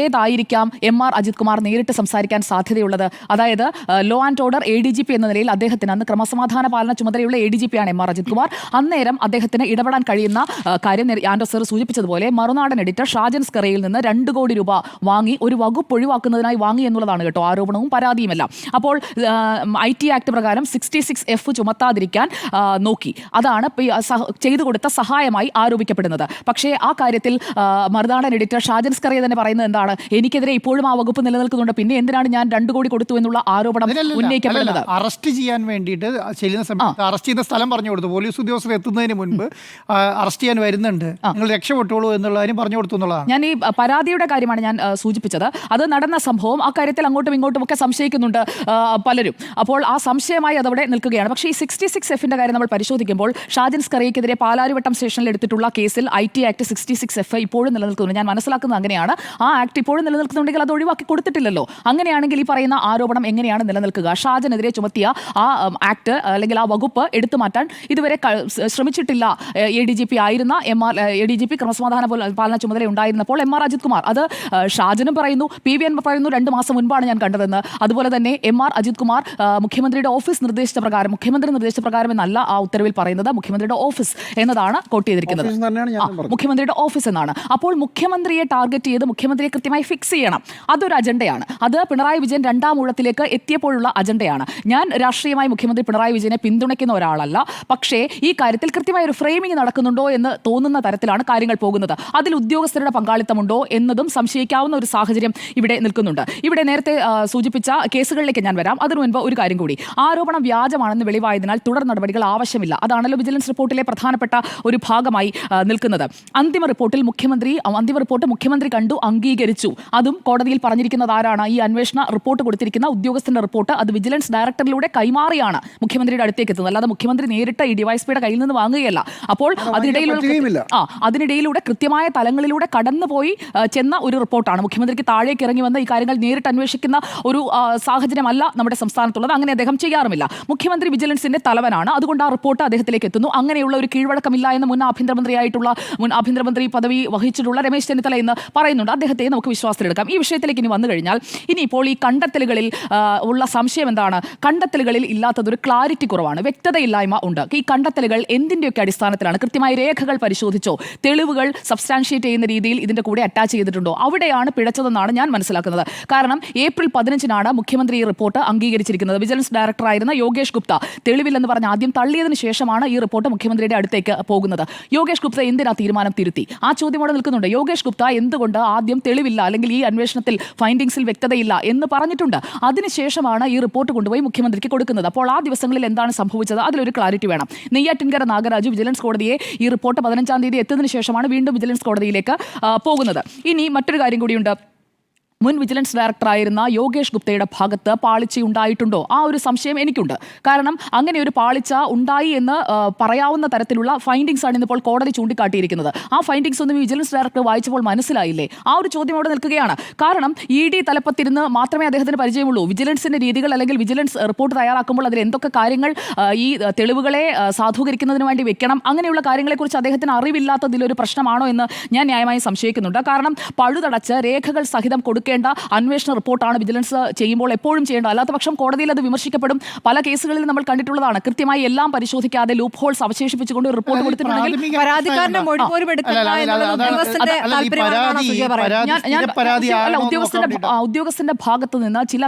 ഏതായിരിക്കാം MR അജിത് കുമാർ നേരിട്ട് സംസാരിക്കാൻ സാധ്യതയുള്ളത്? അതായത് ലോ ആൻഡ് ഓർഡർ ADGP എന്ന നിലയിൽ അദ്ദേഹത്തിന്, അന്ന് ക്രമസമാധാന പാലന ചുമതലയുള്ള ADGP ആണ് MR അജിത് കുമാർ. അന്നേരം അദ്ദേഹത്തിന് ഇടപെടാൻ കഴിയുന്ന കാര്യം ആൻഡോ സർ സൂചിപ്പിച്ചതുപോലെ മറുനാടൻ എഡിറ്റർ ഷാജൻ സ്കറിയയിൽ നിന്ന് 2 കോടി രൂപ വാങ്ങി ഒരു വകുപ്പ് ഒഴിവാക്കുന്നതിനായി വാങ്ങി എന്നുള്ളതാണ് കേട്ടോ ആരോപണവും പരാതിയുമെല്ലാം. അപ്പോൾ IT ആക്ട് പ്രകാരം 66F ചുമത്താതിരിക്കാൻ നോക്കി. അതാണ് ചെയ്തു കൊടുത്ത സഹായമായി ആരോപിക്കപ്പെടുന്നത്. പക്ഷേ ആ കാര്യത്തിൽ മറുനാടൻ എഡിറ്റർ ഷാജൻ സ്കറിയ തന്നെ പറയുന്നത് എന്താണ്? എനിക്കെതിരെ ഇപ്പോഴും ആ വകുപ്പ് നിലനിൽക്കുന്നുണ്ട്, പിന്നെ എന്തിനാണ് ഞാൻ 2 കോടി കൊടുത്തു എന്നുള്ള ആരോപണം ഉന്നയിക്കപ്പെടുന്നത്? അറസ്റ്റ് ചെയ്യാൻ വേണ്ടിയിട്ട് ചെല്ലുന്ന സമയത്ത് അറസ്റ്റ് ചെയ്ത സ്ഥലം പറഞ്ഞു കൊടുത്തു. പോലീസ് ഉദ്യോഗസ്ഥർ എത്തുന്നതിന് മുൻപ് അറസ്റ്റ് ചെയ്യാൻ വരുന്നുണ്ട്, നിങ്ങൾ രക്ഷപ്പെട്ടോളൂ എന്നുള്ള കാര്യം പറഞ്ഞു കൊടുത്തു എന്നുള്ളതാണ്. ഞാൻ ഈ പരാതിയുടെ കാര്യമാണ് ഞാൻ സൂചിപ്പിച്ചത്. അത് നടന്ന സംഭവം, ആ കാര്യത്തിൽ അങ്ങോട്ടും ഇങ്ങോട്ടും ഒക്കെ സംശയിക്കുന്നുണ്ട് പലരും. അപ്പോൾ ആ സംശയമായി അതവിടെ നിൽക്കുകയാണ്. പക്ഷേ ഈ 66F കാര്യം നമ്മൾ പരിശോധിക്കുമ്പോൾ ഷാജൻ സ്കറിയക്കെതിരെ പാലാരിവട്ടം സ്റ്റേഷനിൽ എടുത്തിട്ടുള്ള കേസിൽ IT ആക്ട് 66F ഇപ്പോഴും നിലനിൽക്കുന്നു. ഞാൻ മനസ്സിലാക്കുന്നത് അങ്ങനെയാണ്. ആ ആക്ട് ഇപ്പോഴും നിലനിൽക്കുന്നുണ്ടെങ്കിൽ അത് ഒഴിവാക്കി കൊടുത്തിട്ടില്ലല്ലോ. അങ്ങനെയാണെങ്കിൽ ഈ പറയുന്ന ആരോപണം എങ്ങനെയാണ് നിലനിൽക്കുക? ഷാജനെതിരെ ചുമത്തിയ ആ ആക്ട് അല്ലെങ്കിൽ ആ വകുപ്പ് എടുത്തു മാറ്റാൻ ഇതുവരെ ശ്രമിച്ചിട്ടില്ല ADGP ആയിരുന്ന ADGP ക്രമസമാധാന പാലന ചുമതല ഉണ്ടായിരുന്നപ്പോൾ MR അജിത് കുമാർ. അത് ഷാജനും പറയുന്നു, PV അൻവർ പറയുന്നു 2 മാസം മുൻപാണ് ഞാൻ കണ്ടതെന്ന്. അതുപോലെ തന്നെ MR അജിത് കുമാർ മുഖ്യമന്ത്രിയുടെ ഓഫീസ് നിർദ്ദേശിച്ച പ്രകാരം, മുഖ്യമന്ത്രി നിർദ്ദേശിച്ച പ്രകാരം എന്നല്ല ആ ഉത്തരവിൽ പറയുന്നത്, മുഖ്യമന്ത്രിയുടെ ഓഫീസ് എന്നതാണ് കോട്ട് ചെയ്തിരിക്കുന്നത്. മുഖ്യമന്ത്രിയുടെ ഓഫീസ് എന്നാണ്. അപ്പോൾ മുഖ്യമന്ത്രിയെ ടാർഗറ്റ് ചെയ്ത് മുഖ്യമന്ത്രിയെ കൃത്യമായി ഫിക്സ് ചെയ്യണം. അതൊരു അജണ്ടയാണ്. അത് പിണറായി വിജയൻ 2ാം ഊഴത്തിലേക്ക് എത്തിയപ്പോഴുള്ള അജണ്ടയാണ്. ഞാൻ രാഷ്ട്രീയമായി മുഖ്യമന്ത്രി പിണറായി വിജയനെ പിന്തുണയ്ക്കുന്ന ഒരാളല്ല. പക്ഷേ ഈ കാര്യത്തിൽ കൃത്യമായ ഒരു ഫ്രെയിമിംഗ് നടക്കുന്നുണ്ടോ എന്ന് തോന്നുന്ന തരത്തിലാണ് കാര്യങ്ങൾ പോകുന്നത്. അതിൽ ഉദ്യോഗസ്ഥരുടെ പങ്കാളിത്തമുണ്ടോ എന്നതും സംശയിക്കാവുന്ന ഒരു സാഹചര്യം ഇവിടെ നിൽക്കുന്നുണ്ട്. ഇവിടെ നേരത്തെ സൂചിപ്പിച്ച കേസുകളിലേക്ക് ഞാൻ വരാം. അതിനു മുൻപ് ഒരു കാര്യം കൂടി. ആരോപണം വ്യാജമാണെന്ന് വെളിവായതിനാൽ തുടർ നടപടികൾ ആവശ്യമില്ല. അതാണല്ലോ വിജിലൻസ് റിപ്പോർട്ടിലെ പ്രധാനപ്പെട്ട ഒരു ഭാഗമായി നിൽക്കുന്നത്. അന്തിമ റിപ്പോർട്ട് മുഖ്യമന്ത്രി കണ്ടു, അംഗീകരിച്ചു. അതും കോടതിയിൽ പറഞ്ഞിരിക്കുന്നത് ആരാണ്? ഈ അന്വേഷണ റിപ്പോർട്ട് കൊടുത്തിരിക്കുന്ന ഉദ്യോഗസ്ഥന്റെ റിപ്പോർട്ട് അത് വിജിലൻസ് ഡയറക്ടറിലൂടെ കൈമാറിയാണ് മുഖ്യമന്ത്രിയുടെ അടുത്തേക്ക് എത്തുന്നത്. അല്ലാതെ മുഖ്യമന്ത്രി നേരിട്ട് ഈ ഡിവൈഎസ്പിയുടെ കയ്യിൽ നിന്ന് വാങ്ങുകയല്ല. അപ്പോൾ അതിനിടയിലൂടെ കൃത്യമായ തലങ്ങളിലൂടെ കടന്നുപോയി ചെന്ന ഒരു റിപ്പോർട്ടാണ്. മുഖ്യമന്ത്രിക്ക് താഴേക്ക് ഇറങ്ങി വന്ന് ഈ കാര്യങ്ങൾ നേരിട്ട് അന്വേഷിക്കുന്ന ഒരു സാഹചര്യമല്ല നമ്മുടെ സംസ്ഥാനത്തുള്ളത്. അങ്ങനെ അദ്ദേഹം ചെയ്യാറുമില്ല. മുഖ്യമന്ത്രി വിജിലൻസിന്റെ തലവനാണ്. അതുകൊണ്ട് ആ റിപ്പോർട്ട് അദ്ദേഹത്തിലേക്ക് എത്തുന്നു. അങ്ങനെയുള്ള ഒരു കീഴ്വഴക്കമില്ല എന്ന് മുൻ ആഭ്യന്തരമന്ത്രി പദവി വഹിച്ചിട്ടുള്ള രമേശ് ചെന്നിത്തല എന്ന് പറയുന്നുണ്ട്. അദ്ദേഹത്തെ നമുക്ക് വിശ്വാസത്തിലെടുക്കാം. ഈ വിഷയത്തിലേക്ക് ഇനി വന്നു കഴിഞ്ഞാൽ, ഇനിയിപ്പോൾ ഈ കണ്ടെത്തലുകളിൽ ഉള്ള സംശയം എന്താണ്? കണ്ടെത്തലുകളിൽ ഇല്ലാത്തതൊരു ക്ലാരിറ്റി കുറവാണ്, വ്യക്തതയില്ലായ്മ ഉണ്ട്. ഈ കണ്ടെത്തലുകൾ എന്തിൻ്റെയൊക്കെ അടിസ്ഥാനത്തിലാണ്? കൃത്യമായി രേഖകൾ പരിശോധിച്ചോ, തെളിവുകൾ സബ്സ്റ്റാൻഷിയേറ്റ് ചെയ്യുന്ന രീതിയിൽ ഇതിന്റെ കൂടെ അറ്റാച്ച് ചെയ്തിട്ടുണ്ടോ? അവിടെയാണ് പിഴച്ചതെന്നാണ് ഞാൻ മനസ്സിലാക്കുന്നത്. കാരണം ഏപ്രിൽ 15 മുഖ്യമന്ത്രി ഈ റിപ്പോർട്ട് അംഗീകരിച്ചിരിക്കുന്നത്. വിജിലൻസ് ഡയറക്ടറായിരുന്ന യോഗേഷ് ഗുപ്ത തെളിവില്ലെന്ന് പറഞ്ഞ് ആദ്യം തള്ളിയതിനു ശേഷമാണ് ഈ റിപ്പോർട്ട് മുഖ്യമന്ത്രിയുടെ അടുത്തേക്ക് പോകുന്നത്. യോഗേഷ് ഗുപ്ത എന്തിനാ തീരുമാനം തിരുത്തി? ആ ചോദ്യമോടെ നിൽക്കുന്നുണ്ട്. യോഗേഷ് ഗുപ്ത എന്തുകൊണ്ട് ആദ്യം തെളിവില്ല, അല്ലെങ്കിൽ ഈ അന്വേഷണത്തിൽ ഫൈൻഡിങ്സിൽ വ്യക്തതയില്ല എന്ന് പറഞ്ഞിട്ടുണ്ട്? അതിനുശേഷമാണ് ഈ റിപ്പോർട്ട് കൊണ്ടുപോയി മുഖ്യമന്ത്രിക്ക് കൊടുക്കുന്നത്. അപ്പോൾ ആ ദിവസങ്ങളിൽ എന്താണ് സംഭവിച്ചത്? അതിലൊരു ക്ലാരിറ്റി വേണം. നെയ്യാറ്റിൻകര നാഗരാജു വിജിലൻസ് കോടതിയെ ഈ റിപ്പോർട്ട് 15-ാം തീയതി എത്തുന്നതിന് ശേഷമാണ് വീണ്ടും വിജിലൻസ് കോടതിയിലേക്ക് പോകുന്നത്. ഇനി മറ്റൊരു കാര്യം കൂടിയുണ്ട്. മുൻ വിജിലൻസ് ഡയറക്ടറായിരുന്ന യോഗേഷ് ഗുപ്തയുടെ ഭാഗത്ത് പാളിച്ചയുണ്ടായിട്ടുണ്ടോ? ആ ഒരു സംശയം എനിക്കുണ്ട്. കാരണം അങ്ങനെ ഒരു പാളിച്ച ഉണ്ടായി എന്ന് പറയാവുന്ന തരത്തിലുള്ള ഫൈൻഡിങ്സ് ആണ് ഇന്നിപ്പോൾ കോടതി ചൂണ്ടിക്കാട്ടിയിരിക്കുന്നത്. ആ ഫൈൻഡിങ്സ് ഒന്നും വിജിലൻസ് ഡയറക്ടർ വായിച്ചപ്പോൾ മനസ്സിലായില്ലേ? ആ ഒരു ചോദ്യം അവിടെ നിൽക്കുകയാണ്. കാരണം ED തലപ്പത്തിരുന്ന് മാത്രമേ അദ്ദേഹത്തിന് പരിചയമുള്ളൂ. വിജിലൻസിന്റെ രീതികൾ അല്ലെങ്കിൽ വിജിലൻസ് റിപ്പോർട്ട് തയ്യാറാക്കുമ്പോൾ അതിൽ എന്തൊക്കെ കാര്യങ്ങൾ ഈ തെളിവുകളെ സാധൂകരിക്കുന്നതിന് വേണ്ടി വെക്കണം, അങ്ങനെയുള്ള കാര്യങ്ങളെക്കുറിച്ച് അദ്ദേഹത്തിന് അറിവില്ലാത്തതിലൊരു പ്രശ്നമാണോ എന്ന് ഞാൻ ന്യായമായി സംശയിക്കുന്നുണ്ട്. കാരണം പഴുതടച്ച് രേഖകൾ സഹിതം കൊടുക്കേണ്ട അന്വേഷണ റിപ്പോർട്ടാണ് വിജിലൻസ് ചെയ്യുമ്പോൾ എപ്പോഴും ചെയ്യേണ്ടത്. അല്ലാത്ത പക്ഷം കോടതിയിൽ അത് വിമർശിക്കപ്പെടും. പല കേസുകളിൽ നമ്മൾ കണ്ടിട്ടുള്ളതാണ്. കൃത്യമായി എല്ലാം പരിശോധിക്കാതെ ലൂപ്പ് ഹോൾസ് അവശേഷിപ്പിച്ചുകൊണ്ട് റിപ്പോർട്ട് കൊടുത്തിട്ടുണ്ടെങ്കിൽ ഉദ്യോഗസ്ഥന്റെ ഭാഗത്ത് നിന്ന് ചില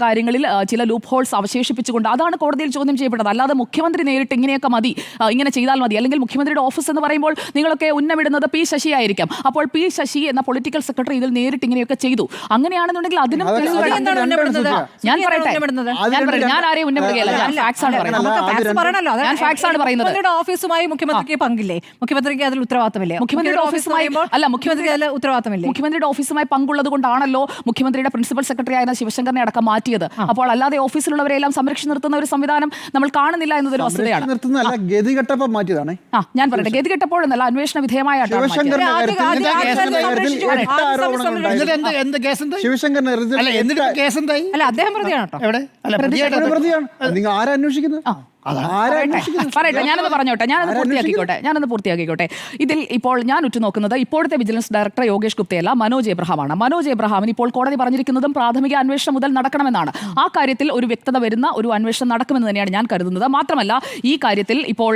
കാര്യങ്ങളിൽ ചില ലൂപ്പ് ഹോൾസ് അവശേഷിപ്പിച്ചുകൊണ്ട് അതാണ് കോടതിയിൽ ചോദ്യം ചെയ്യപ്പെട്ടത്. അല്ലാതെ മുഖ്യമന്ത്രി നേരിട്ട് ഇങ്ങനെയൊക്കെ മതി, ഇങ്ങനെ ചെയ്താൽ മതി, അല്ലെങ്കിൽ മുഖ്യമന്ത്രിയുടെ ഓഫീസ് എന്ന് പറയുമ്പോൾ നിങ്ങളൊക്കെ ഉന്നമിടുന്നത് P. ശശി ആയിരിക്കാം. അപ്പോൾ P. ശശി എന്ന പൊളിറ്റിക്കൽ സെക്രട്ടറി ഇതിൽ നേരിട്ട് ഇങ്ങനെയൊക്കെ ഒക്കെ ചെയ്തു. അങ്ങനെയാണെന്നുണ്ടെങ്കിൽ അതിനും അതൊക്കെ തെളിവുകൾ അത് എന്താണ് ഉന്നപ്പെടുന്നത്? ഞാൻ സുനി പറയട്ടെ, എന്താണ് ഉന്നപ്പെടുന്നത്? ഞാൻ ആരെയും ഉന്നമിടുകയല്ല, ഞാൻ ഫാക്ട്സ് ആണ് പറയുന്നത്. നമുക്ക് അത് facts രണ്ടും- പറയണല്ലോ. അത് ഞാൻ facts ആണ് പറയുന്നത്. മുഖ്യമന്ത്രിയുടെ ഓഫീസുമായി മുഖ്യമന്ത്രിക്ക് പങ്കില്ലേ? മുഖ്യമന്ത്രിക്ക് അതിൽ ഉത്തരവാദിത്തമില്ലേ? മുഖ്യമന്ത്രിയുടെ ഓഫീസുമായി അല്ല, മുഖ്യമന്ത്രിക്ക് അതിൽ ഉത്തരവാദിത്തമില്ലേ? മുഖ്യമന്ത്രിയുടെ ഓഫീസുമായി പങ്കുള്ളത് കൊണ്ടാണല്ലോ മുഖ്യമന്ത്രിയുടെ പ്രിൻസിപ്പൽ സെക്രട്ടറി ആയിരുന്ന ശിവശങ്കറിനെ അടക്കം മാറ്റിയത്. അപ്പോൾ അല്ലാതെ ഓഫീസിലുള്ളവരെല്ലാം സംരക്ഷിച്ച് നിർത്തുന്ന ഒരു സംവിധാനം നമ്മൾ കാണുന്നില്ല എന്നതൊരു വസ്തുതയാണ്. നിർത്തുന്നതല്ല, ഗതികെട്ടപ്പോൾ മാറ്റിയതാണ്. ഞാൻ പറയട്ടെ, ഗതികെട്ടപ്പോഴെന്നല്ല, അന്വേഷണ വിധേയമായിട്ടാണ് മാറ്റിയത്. ശിവശങ്കറിന്റെ ആദ്യം- കാര്യത്തിൽ ആദ്യം- കേസിന്റെ ആദ്യം കാര്യത്തിൽ സംരക്ഷിച്ചു. 8 ആദ്യം ആരോപണങ്ങൾ സംരക്ഷിച്ചു. ഉണ്ടായിരുന്നു. എന്ത് കേസ് എന്തായി? ശിവശങ്കറിന്റെ അല്ല, എന്നിട്ട് കേസ് എന്തായി? അല്ല, അദ്ദേഹം പ്രതിയാണ് കേട്ടോ. എവിടെ? അല്ല, പ്രതിയായിട്ട് പ്രതിയാണ്. നിങ്ങൾ ആരാ അന്വേഷിക്കുന്നത്? പറയട്ടെ, ഞാനൊന്ന് പൂർത്തിയാക്കിക്കോട്ടെ. ഇതിൽ ഇപ്പോൾ ഞാൻ ഉറ്റുനോക്കുന്നത് ഇപ്പോഴത്തെ വിജിലൻസ് ഡയറക്ടർ യോഗേഷ് ഗുപ്തയല്ല, മനോജ് എബ്രഹാമാണ്. മനോജ് എബ്രഹാമിന് ഇപ്പോൾ കോടതി പറഞ്ഞിരിക്കുന്നതും പ്രാഥമിക അന്വേഷണം മുതൽ നടക്കണമെന്നാണ്. ആ കാര്യത്തിൽ ഒരു വ്യക്തത വരുന്ന ഒരു അന്വേഷണം നടക്കുമെന്ന് തന്നെയാണ് ഞാൻ കരുതുന്നത്. മാത്രമല്ല, ഈ കാര്യത്തിൽ ഇപ്പോൾ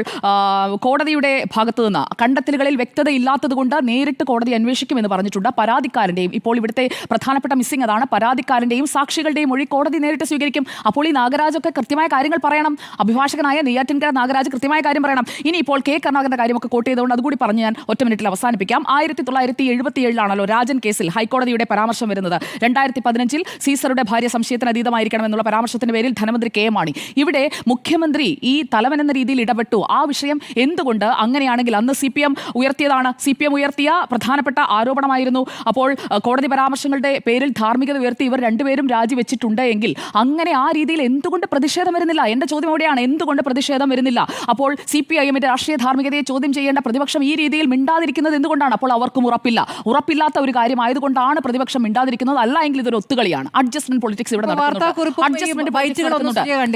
കോടതിയുടെ ഭാഗത്തു നിന്ന് കണ്ടെത്തലുകളിൽ വ്യക്തതയില്ലാത്തത് കൊണ്ട് നേരിട്ട് കോടതി അന്വേഷിക്കുമെന്ന് പറഞ്ഞിട്ടുണ്ട്. പരാതിക്കാരന്റെയും, ഇപ്പോൾ ഇവിടുത്തെ പ്രധാനപ്പെട്ട മിസ്സിംഗ് അതാണ്, പരാതിക്കാരന്റെയും സാക്ഷികളുടെയും മൊഴി കോടതി നേരിട്ട് സ്വീകരിക്കും. അപ്പോൾ ഈ നാഗരാജൊക്കെ കൃത്യമായ കാര്യങ്ങൾ പറയണം. അഭിഭാഷകനായ നെയ്യാറ്റിൻകര നാഗരാജ് കൃത്യമായ കാര്യം പറയണം. ഇനിയിപ്പോൾ കെ കരുണാകരന്റെ കാര്യമൊക്കെ കോട്ട് ചെയ്തുകൊണ്ട് അതുകൂടി പറഞ്ഞ് ഞാൻ ഒറ്റ മിനിറ്റിൽ അവസാനിപ്പിക്കാം. 1977 രാജൻ കേസിൽ ഹൈക്കോടതിയുടെ പരാമർശം വരുന്നത്. 2015 സീസറുടെ ഭാര്യ സംശയത്തിന് അതീതമായിരിക്കണം എന്നുള്ള പരാമർശത്തിന്റെ പേരിൽ ധനമന്ത്രി കെ മാണി. ഇവിടെ മുഖ്യമന്ത്രി ഈ തലവൻ എന്ന രീതിയിൽ ഇടപെട്ടു. ആ വിഷയം എന്തുകൊണ്ട് അങ്ങനെയാണെങ്കിൽ അന്ന് CPM ഉയർത്തിയതാണ്. CPM ഉയർത്തിയ പ്രധാനപ്പെട്ട ആരോപണമായിരുന്നു. അപ്പോൾ കോടതി പരാമർശങ്ങളുടെ പേരിൽ ധാർമ്മികത ഉയർത്തി ഇവർ രണ്ടുപേരും രാജിവെച്ചിട്ടുണ്ട് എങ്കിൽ അങ്ങനെ ആ രീതിയിൽ എന്തുകൊണ്ട് പ്രതിഷേധം വരുന്നില്ല? എന്റെ ചോദ്യം അവിടെയാണ്, എന്തുകൊണ്ട് പ്രതിഷേധം വരുന്നില്ല? അപ്പോൾ CPIMന്റെ രാഷ്ട്രീയ ധാർമ്മികതയെ ചോദ്യം ചെയ്യേണ്ട പ്രതിപക്ഷം ഈ രീതിയിൽ മിണ്ടാതിരിക്കുന്നത് എന്തുകൊണ്ടാണ്? അപ്പോൾ അവർക്കും ഉറപ്പില്ലാത്ത ഒരു കാര്യമായതുകൊണ്ടാണ് പ്രതിപക്ഷം മിണ്ടാതിരിക്കുന്നത്. അല്ല എങ്കിൽ ഇതൊരു ഒത്തുകളിയാണ്. അഡ്ജസ്റ്റ്മെന്റ് പൊളിറ്റിക്സ് ഇവിടെ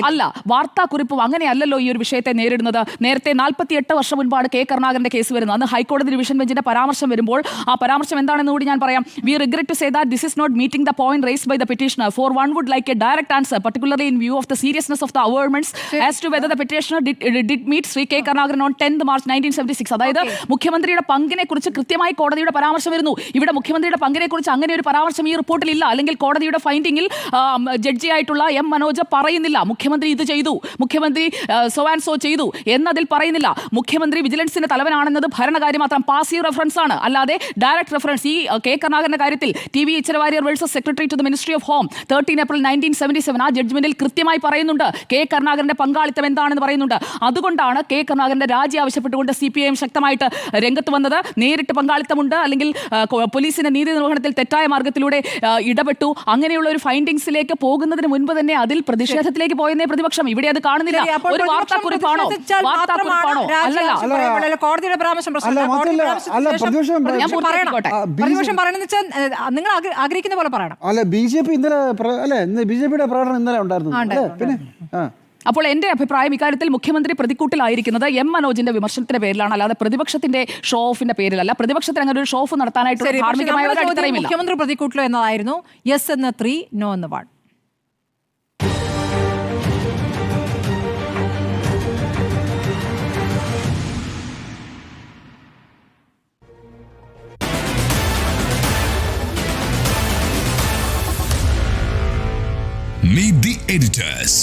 അല്ല, വാർത്താക്കുറിപ്പും അങ്ങനെയല്ലല്ലോ ഈ ഒരു വിഷയത്തെ നേരിടുന്നത്. നേരത്തെ 48 വർഷം മുൻപാണ് കെ കരുണാകരന്റെ കേസ് വരുന്നത്. അന്ന് ഹൈക്കോടതി ഡിവിഷൻ ബെഞ്ചിന്റെ പരാമർശം വരുമ്പോൾ ആ പരാമർശം എന്താണെന്ന് കൂടി ഞാൻ പറയാം. We regret to say that this is not meeting the point raised by the petitioner. For one would like a direct answer, particularly in view of the seriousness of the averments as to whether the petitioner did meet Sri K. Karnagaran on 10th March 1976. അതായത് മുഖ്യമന്ത്രിയുടെ പങ്കിനെ കുറിച്ച് കൃത്യമായി കോടതിയുടെ പരാമർശം വരുന്നു. ഇവിടെ മുഖ്യമന്ത്രിയുടെ പങ്കിനെ കുറിച്ച് അങ്ങനെ ഒരു പരാമർശം ഈ റിപ്പോർട്ടിൽ ഇല്ല. അല്ലെങ്കിൽ കോടതിയുടെ ഫൈൻഡിങ്ങിൽ ജഡ്ജിയായിട്ടുള്ള M. മനോജ് പറയുന്നില്ല മുഖ്യമന്ത്രി ഇത് ചെയ്തു, മുഖ്യമന്ത്രി സോ ആൻഡ് സോ ചെയ്തു എന്നതിൽ പറയുന്നില്ല. മുഖ്യമന്ത്രി വിജിലൻസിന്റെ തലവനാണെന്നത് ഭരണകാര്യം മാത്രം പാസീവ് റെഫറൻസ് ആണ്, അല്ലാതെ ഡയറക്റ്റ് റെഫറൻസ്. ഈ കെ കരുണാകരന്റെ കാര്യത്തിൽ TV Eachara Warrier versus secretary to the ministry of home 13 April 1977 ആ ജഡ്ജ്മെന്റിൽ കൃത്യമായി പറയുന്നുണ്ട് കെ കരുണാകരന്റെ പങ്കാളിത്തം എന്താണെന്ന് പറയുന്നുണ്ട്. അതുകൊണ്ടാണ് കെ കരുണാകരന്റെ രാജി ആവശ്യപ്പെട്ടുകൊണ്ട് CPIM ശക്തമായിട്ട് രംഗത്ത് വന്നത്. നേരിട്ട് പങ്കാളിത്തമുണ്ട്, അല്ലെങ്കിൽ പോലീസിന്റെ നീതി നിർവഹണത്തിൽ തെറ്റായ മാർഗത്തിലൂടെ ഇടപെട്ടു, അങ്ങനെയുള്ള ഒരു ഫൈൻഡിങ്സിലേക്ക് പോകുന്നതിന് മുൻപ് തന്നെ അതിൽ പ്രതിഷേധത്തിലേക്ക് പോയെന്നേ പ്രതിപക്ഷം. ഇവിടെ അത് കാണുന്നില്ല. ഒരു വാർത്താക്കുറിപ്പാണോ? അല്ലല്ല, കോടതിയുടെ പരാമർശം പ്രതിപക്ഷം പറയണമെന്ന് വെച്ചാൽ നിങ്ങൾ ആഗ്രഹിക്കുന്ന പോലെ പറയണം. അല്ല, BJP ഇന്നലെ BJPയുടെ പ്രകടനം ഇന്നലെ ഉണ്ടായിരുന്നു. പിന്നെ അപ്പോൾ എന്റെ അഭിപ്രായം ഇക്കാര്യത്തിൽ മുഖ്യമന്ത്രി പ്രതിക്കൂട്ടിലായിരിക്കുന്നത് M. മനോജിന്റെ വിമർശനത്തിന്റെ പേരിലാണ്, അല്ലാതെ പ്രതിപക്ഷത്തിന്റെ ഷോ ഓഫിന്റെ പേരിലല്ല. പ്രതിപക്ഷത്തിന് അങ്ങനെ ഒരു ഷോ ഓഫ് നടത്താനായിട്ട് ധാർമ്മികമായ ഒരു അടിത്തറയുമില്ല. മുഖ്യമന്ത്രി പ്രതിക്കൂട്ടിലോ എന്നതായിരുന്നു. യെസ് എന്ന് 3, നോ എന്ന് 1. Meet the editors.